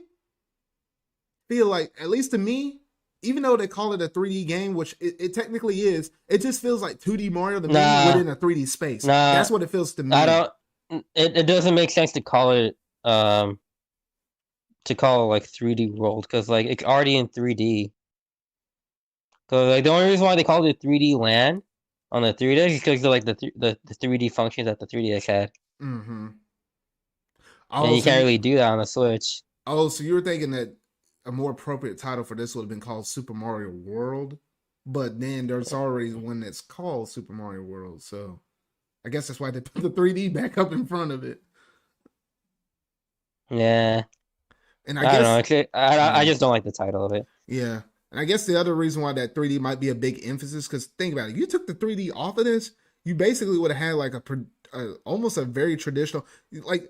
A: feel like, at least to me, even though they call it a 3D game, which it technically is, it just feels like 2D Mario to me within a 3D space. That's what it feels to me.
B: I don't. It doesn't make sense to call it like 3D World because like it's already in 3D. So like the only reason why they called it 3D Land on the 3DS is because of like the 3D functions that the 3DS had.
A: Mm-hmm.
B: And you can't really do that on the Switch.
A: Oh, so you were thinking that a more appropriate title for this would have been called Super Mario World, but then there's already one that's called Super Mario World, so I guess that's why they put the 3D back up in front of it.
B: Yeah.
A: And
B: I don't know. I just don't like the title of it.
A: Yeah. And I guess the other reason why that 3D might be a big emphasis, because think about it, you took the 3D off of this, you basically would have had like almost a very traditional, like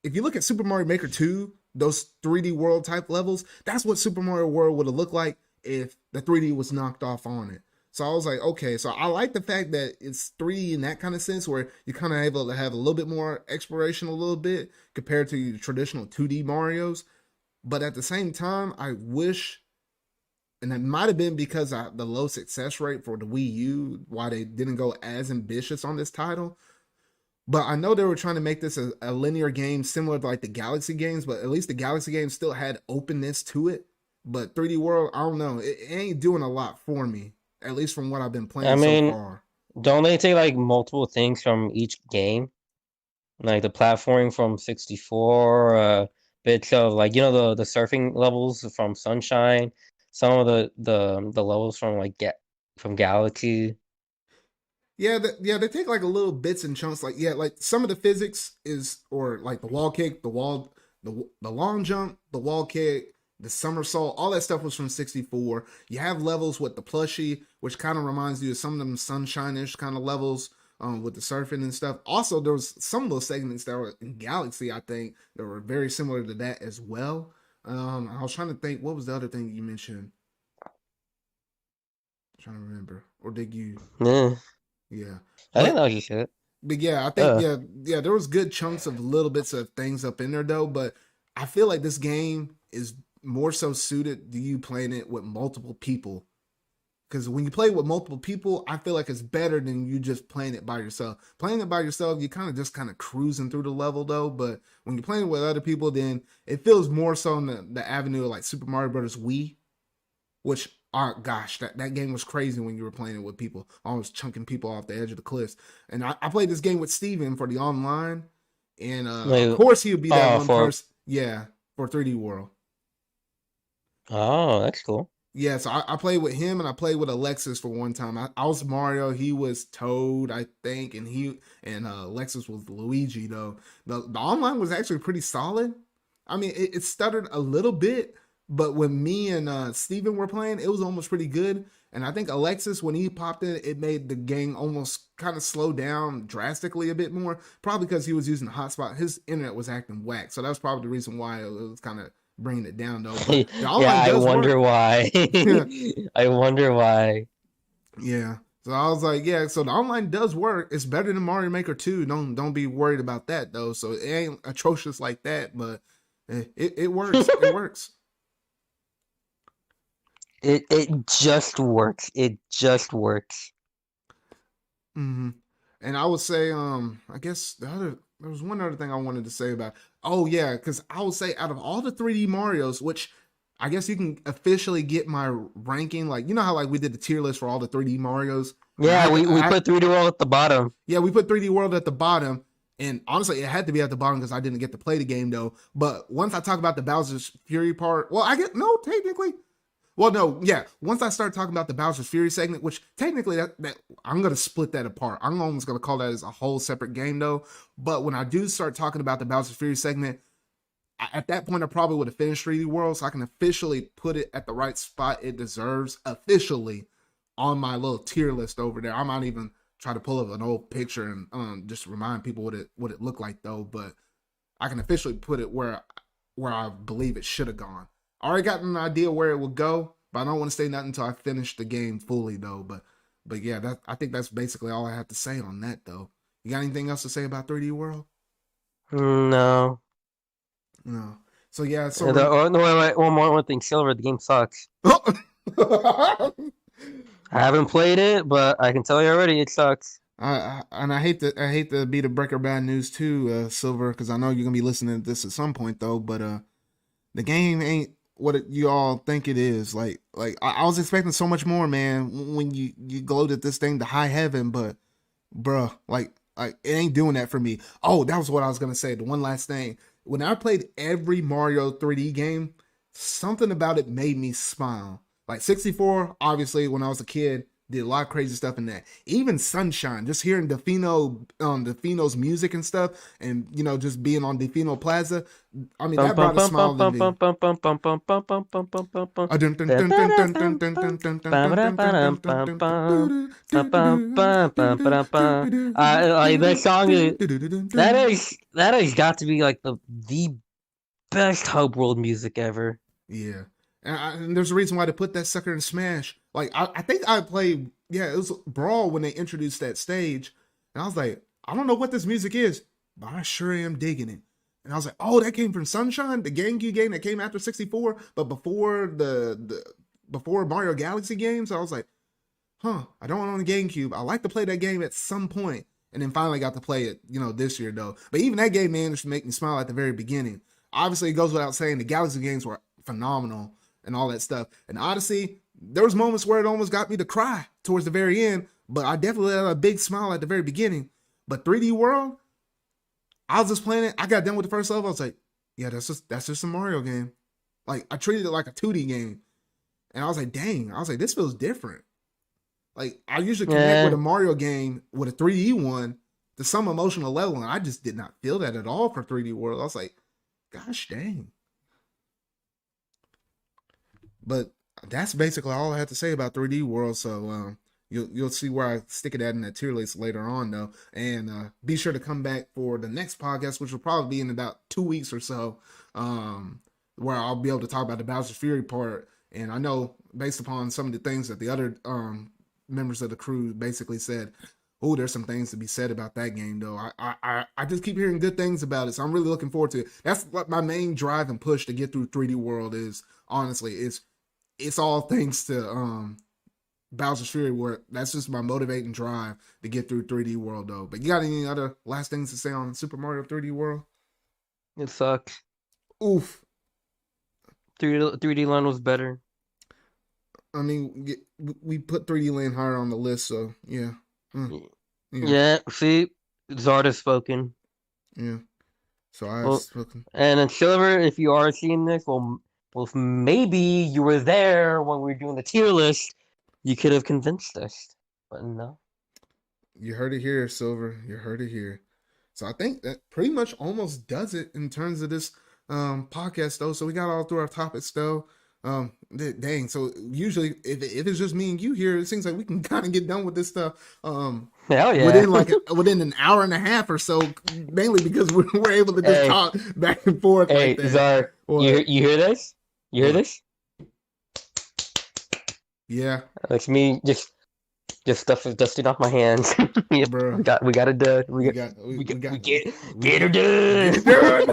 A: if you look at Super Mario Maker 2, those 3D world type levels, that's what Super Mario World would have looked like if the 3D was knocked off on it. So I was like, okay, so I like the fact that it's 3D in that kind of sense where you're kind of able to have a little bit more exploration a little bit compared to your traditional 2D Marios. But at the same time, I wish, and it might have been because of the low success rate for the Wii U, why they didn't go as ambitious on this title. But I know they were trying to make this a linear game similar to like the Galaxy games, but at least the Galaxy games still had openness to it. But 3D World, I don't know. It ain't doing a lot for me, at least from what I've been playing so far.
B: Don't they take like multiple things from each game? Like the platforming from 64, bits of like, you know, the surfing levels from Sunshine, some of the levels from like from Galaxy.
A: Yeah, they take like a little bits and chunks. Like like some of the physics is, or like the wall kick, the long jump, the wall kick, the somersault, all that stuff was from 64. You have levels with the plushie, which kind of reminds you of some of them sunshine-ish kind of levels with the surfing and stuff. Also, there was some of those segments that were in Galaxy, I think, that were very similar to that as well. I was trying to think, what was the other thing you mentioned? I'm trying to remember. Or did you? Yeah.
B: I think that was just it.
A: But yeah, I think there was good chunks of little bits of things up in there though, but I feel like this game is more so suited to you playing it with multiple people. Because when you play with multiple people, I feel like it's better than you just playing it by yourself. Playing it by yourself, you kind of cruising through the level though, but when you're playing with other people, then it feels more so in the avenue of like Super Mario Brothers Wii, which, oh gosh, that game was crazy when you were playing it with people, almost chunking people off the edge of the cliffs. And I played this game with Steven for the online, and of course he would be that one person. Yeah, for 3D World.
B: Oh, that's cool.
A: Yeah, so I played with him and I played with Alexis for one time. I was Mario, he was Toad, I think, and Alexis was Luigi though. The online was actually pretty solid. I mean, it stuttered a little bit, but when me and Steven were playing, it was almost pretty good. And I think Alexis, when he popped in, it made the game almost kind of slow down drastically a bit more. Probably because he was using the hotspot. His internet was acting whack. So that was probably the reason why it was kind of bringing it down, though. But
B: I wonder why. I wonder why.
A: Yeah. So I was like, yeah, so the online does work. It's better than Mario Maker 2. Don't be worried about that, though. So it ain't atrocious like that, but it works. It works.
B: It just works. It just works.
A: Mm-hmm. And I would say, I guess there was one other thing I wanted to say about. Oh yeah, because I would say out of all the 3D Marios, which I guess you can officially get my ranking. Like, you know how like we did the tier list for all the 3D Marios.
B: Yeah, we put 3D World at the bottom.
A: Yeah, we put 3D World at the bottom. And honestly, it had to be at the bottom because I didn't get to play the game though. But once I talk about the Bowser's Fury part, well, I get no technically. Well, no, yeah. Once I start talking about the Bowser's Fury segment, which technically that I'm gonna split that apart. I'm almost gonna call that as a whole separate game though. But when I do start talking about the Bowser's Fury segment, at that point I probably would have finished 3D World, so I can officially put it at the right spot it deserves officially on my little tier list over there. I might even try to pull up an old picture and just remind people what it looked like though. But I can officially put it where I believe it should have gone. I already got an idea where it would go, but I don't want to say nothing until I finish the game fully though. But yeah, I think that's basically all I have to say on that though. You got anything else to say about 3D World?
B: No.
A: No. So yeah, so
B: No, wait, one thing. Silver, the game sucks. I haven't played it, but I can tell you already it sucks.
A: I hate to be the breaker bad news too, Silver, because I know you're gonna be listening to this at some point though. But the game ain't what you all think it is. Like I was expecting so much more, man. When you gloated this thing to high heaven, but bruh, like it ain't doing that for me. Oh, that was what I was gonna say. The one last thing. When I played every Mario 3D game, something about it made me smile. Like 64, obviously, when I was a kid, did a lot of crazy stuff in that. Even Sunshine, just hearing Defino's music and stuff, and just being on Defino Plaza, I mean that brought a smile to me.
B: That song that has got to be like the best Hub World music ever.
A: Yeah. And there's a reason why they put that sucker in Smash. Like, I think I played, it was Brawl when they introduced that stage. And I was like, I don't know what this music is, but I sure am digging it. And I was like, oh, that came from Sunshine, the GameCube game that came after 64, but before before Mario Galaxy games. I was like, I don't own a GameCube. I like to play that game at some point. And then finally got to play it, this year though. But even that game managed to make me smile at the very beginning. Obviously, it goes without saying, the Galaxy games were phenomenal and all that stuff. And Odyssey, there was moments where it almost got me to cry towards the very end, but I definitely had a big smile at the very beginning. But 3D World, I was just playing it. I got done with the first level. I was like, yeah, that's just a Mario game. Like, I treated it like a 2D game. And I was like, dang, this feels different. Like, I usually connect with a Mario game with a 3D one to some emotional level, and I just did not feel that at all for 3D World. I was like, gosh dang. But that's basically all I have to say about 3D World. So you'll see where I stick it at in that tier list later on, though. And be sure to come back for the next podcast, which will probably be in about 2 weeks or so, where I'll be able to talk about the Bowser's Fury part. And I know, based upon some of the things that the other members of the crew basically said, oh, there's some things to be said about that game, though. I just keep hearing good things about it, so I'm really looking forward to it. That's what my main drive and push to get through 3D World is, honestly. It's all thanks to Bowser's Fury, where that's just my motivating drive to get through 3D World, though. But you got any other last things to say on Super Mario 3D World?
B: It sucks.
A: Oof.
B: 3D Land was better.
A: I mean, we put 3D Land higher on the list, so yeah.
B: Yeah, see, Zard has spoken.
A: Yeah. So I have spoken.
B: And then Silver, if you are seeing this, well, if maybe you were there when we were doing the tier list, you could have convinced us. But no.
A: You heard it here, Silver. You heard it here. So I think that pretty much almost does it in terms of this podcast, though. So we got all through our topics, though. Dang. So usually, if it's just me and you here, it seems like we can kind of get done with this stuff.
B: Hell yeah.
A: within an hour and a half or so, mainly because we're able to just talk back and forth.
B: Hey,
A: like that.
B: Zard, you hear this? You hear this?
A: Yeah.
B: That's me. Just stuff is dusting off my hands. Yep,
A: bro.
B: We got it done. We get her done.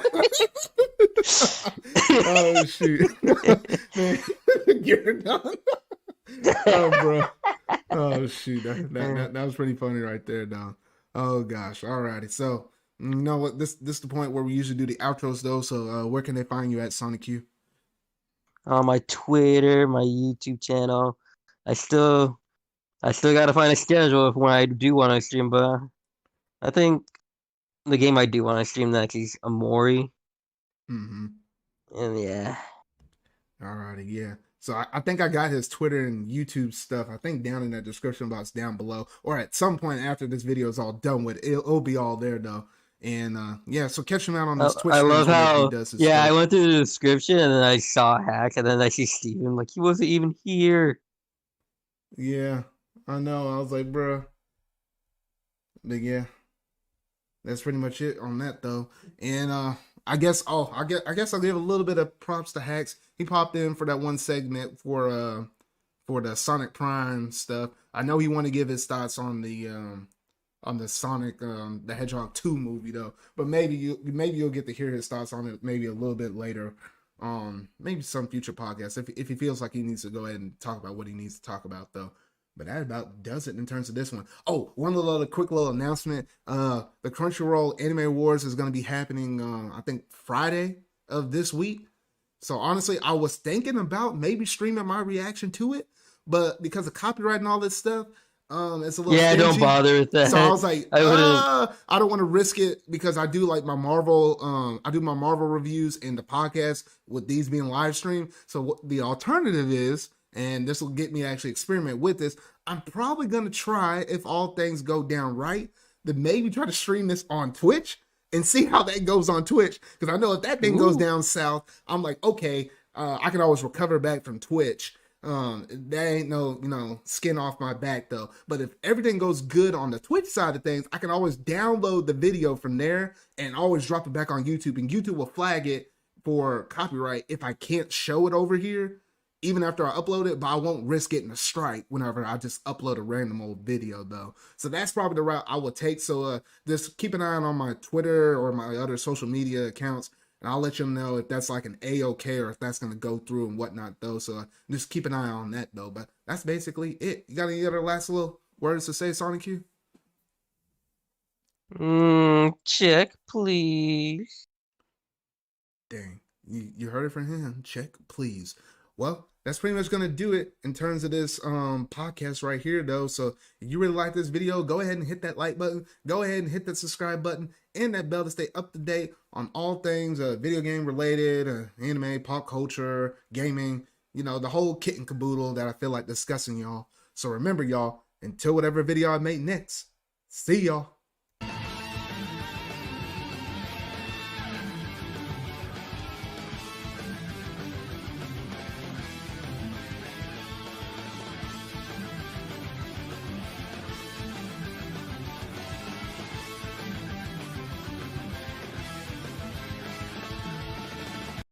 A: Oh shoot. Man, get her done. Oh bro. Oh shoot. That was pretty funny right there, dog. Oh gosh. Alrighty. So you know what? This is the point where we usually do the outros, though. So where can they find you at, Sanikyu?
B: On my Twitter, my YouTube channel. I still gotta find a schedule when I do want to stream, but I think the game I do want to stream next is Amori,
A: Mm-hmm.
B: and yeah.
A: Alrighty, yeah. So I think I got his Twitter and YouTube stuff. I think down in that description box down below, or at some point after this video is all done with, it'll be all there though. And yeah, so catch him out on his Twitch
B: I
A: streams
B: love
A: whenever he
B: how
A: does his
B: I
A: stuff.
B: went through the description and then I saw Haxx and then I see Steven like he wasn't even here.
A: Yeah, I know. I was like, bruh. But yeah, that's pretty much it on that though. And I guess I'll give a little bit of props to Haxx. He popped in for that one segment for the Sonic Prime stuff. I know he wanted to give his thoughts on the Sonic the Hedgehog 2 movie though. But maybe you'll get to hear his thoughts on it maybe a little bit later. Maybe some future podcast if he feels like he needs to go ahead and talk about what he needs to talk about though. But that about does it in terms of this one. Oh, one little quick little announcement. The Crunchyroll Anime Awards is going to be happening, I think Friday of this week. So honestly, I was thinking about maybe streaming my reaction to it, but because of copyright and all this stuff, it's a little
B: Yeah,
A: stingy.
B: don't bother with that.
A: So I was like,
B: I
A: I don't want to risk it because I do like my Marvel. I do my Marvel reviews and the podcast with these being live streamed. So what the alternative is, and this will get me to actually experiment with this. I'm probably going to try, if all things go down right, to maybe try to stream this on Twitch and see how that goes on Twitch. Because I know if that thing goes down south, I'm like, okay, I can always recover back from Twitch. That ain't no, skin off my back though. But if everything goes good on the Twitch side of things, I can always download the video from there and always drop it back on YouTube. And YouTube will flag it for copyright if I can't show it over here, even after I upload it, but I won't risk getting a strike whenever I just upload a random old video though. So that's probably the route I will take. So just keep an eye on my Twitter or my other social media accounts, and I'll let you know if that's like an A-OK or if that's going to go through and whatnot though. So just keep an eye on that though. But that's basically it. You got any other last little words to say, Sanikyu?
B: check, please.
A: Dang, you heard it from him. Check, please. Well, that's pretty much gonna do it in terms of this podcast right here though. So if you really like this video, go ahead and hit that like button, go ahead and hit that subscribe button and that bell to stay up to date on all things video game related, anime, pop culture, gaming, the whole kit and caboodle that I feel like discussing, y'all. So remember, y'all, until whatever video I make next, see y'all.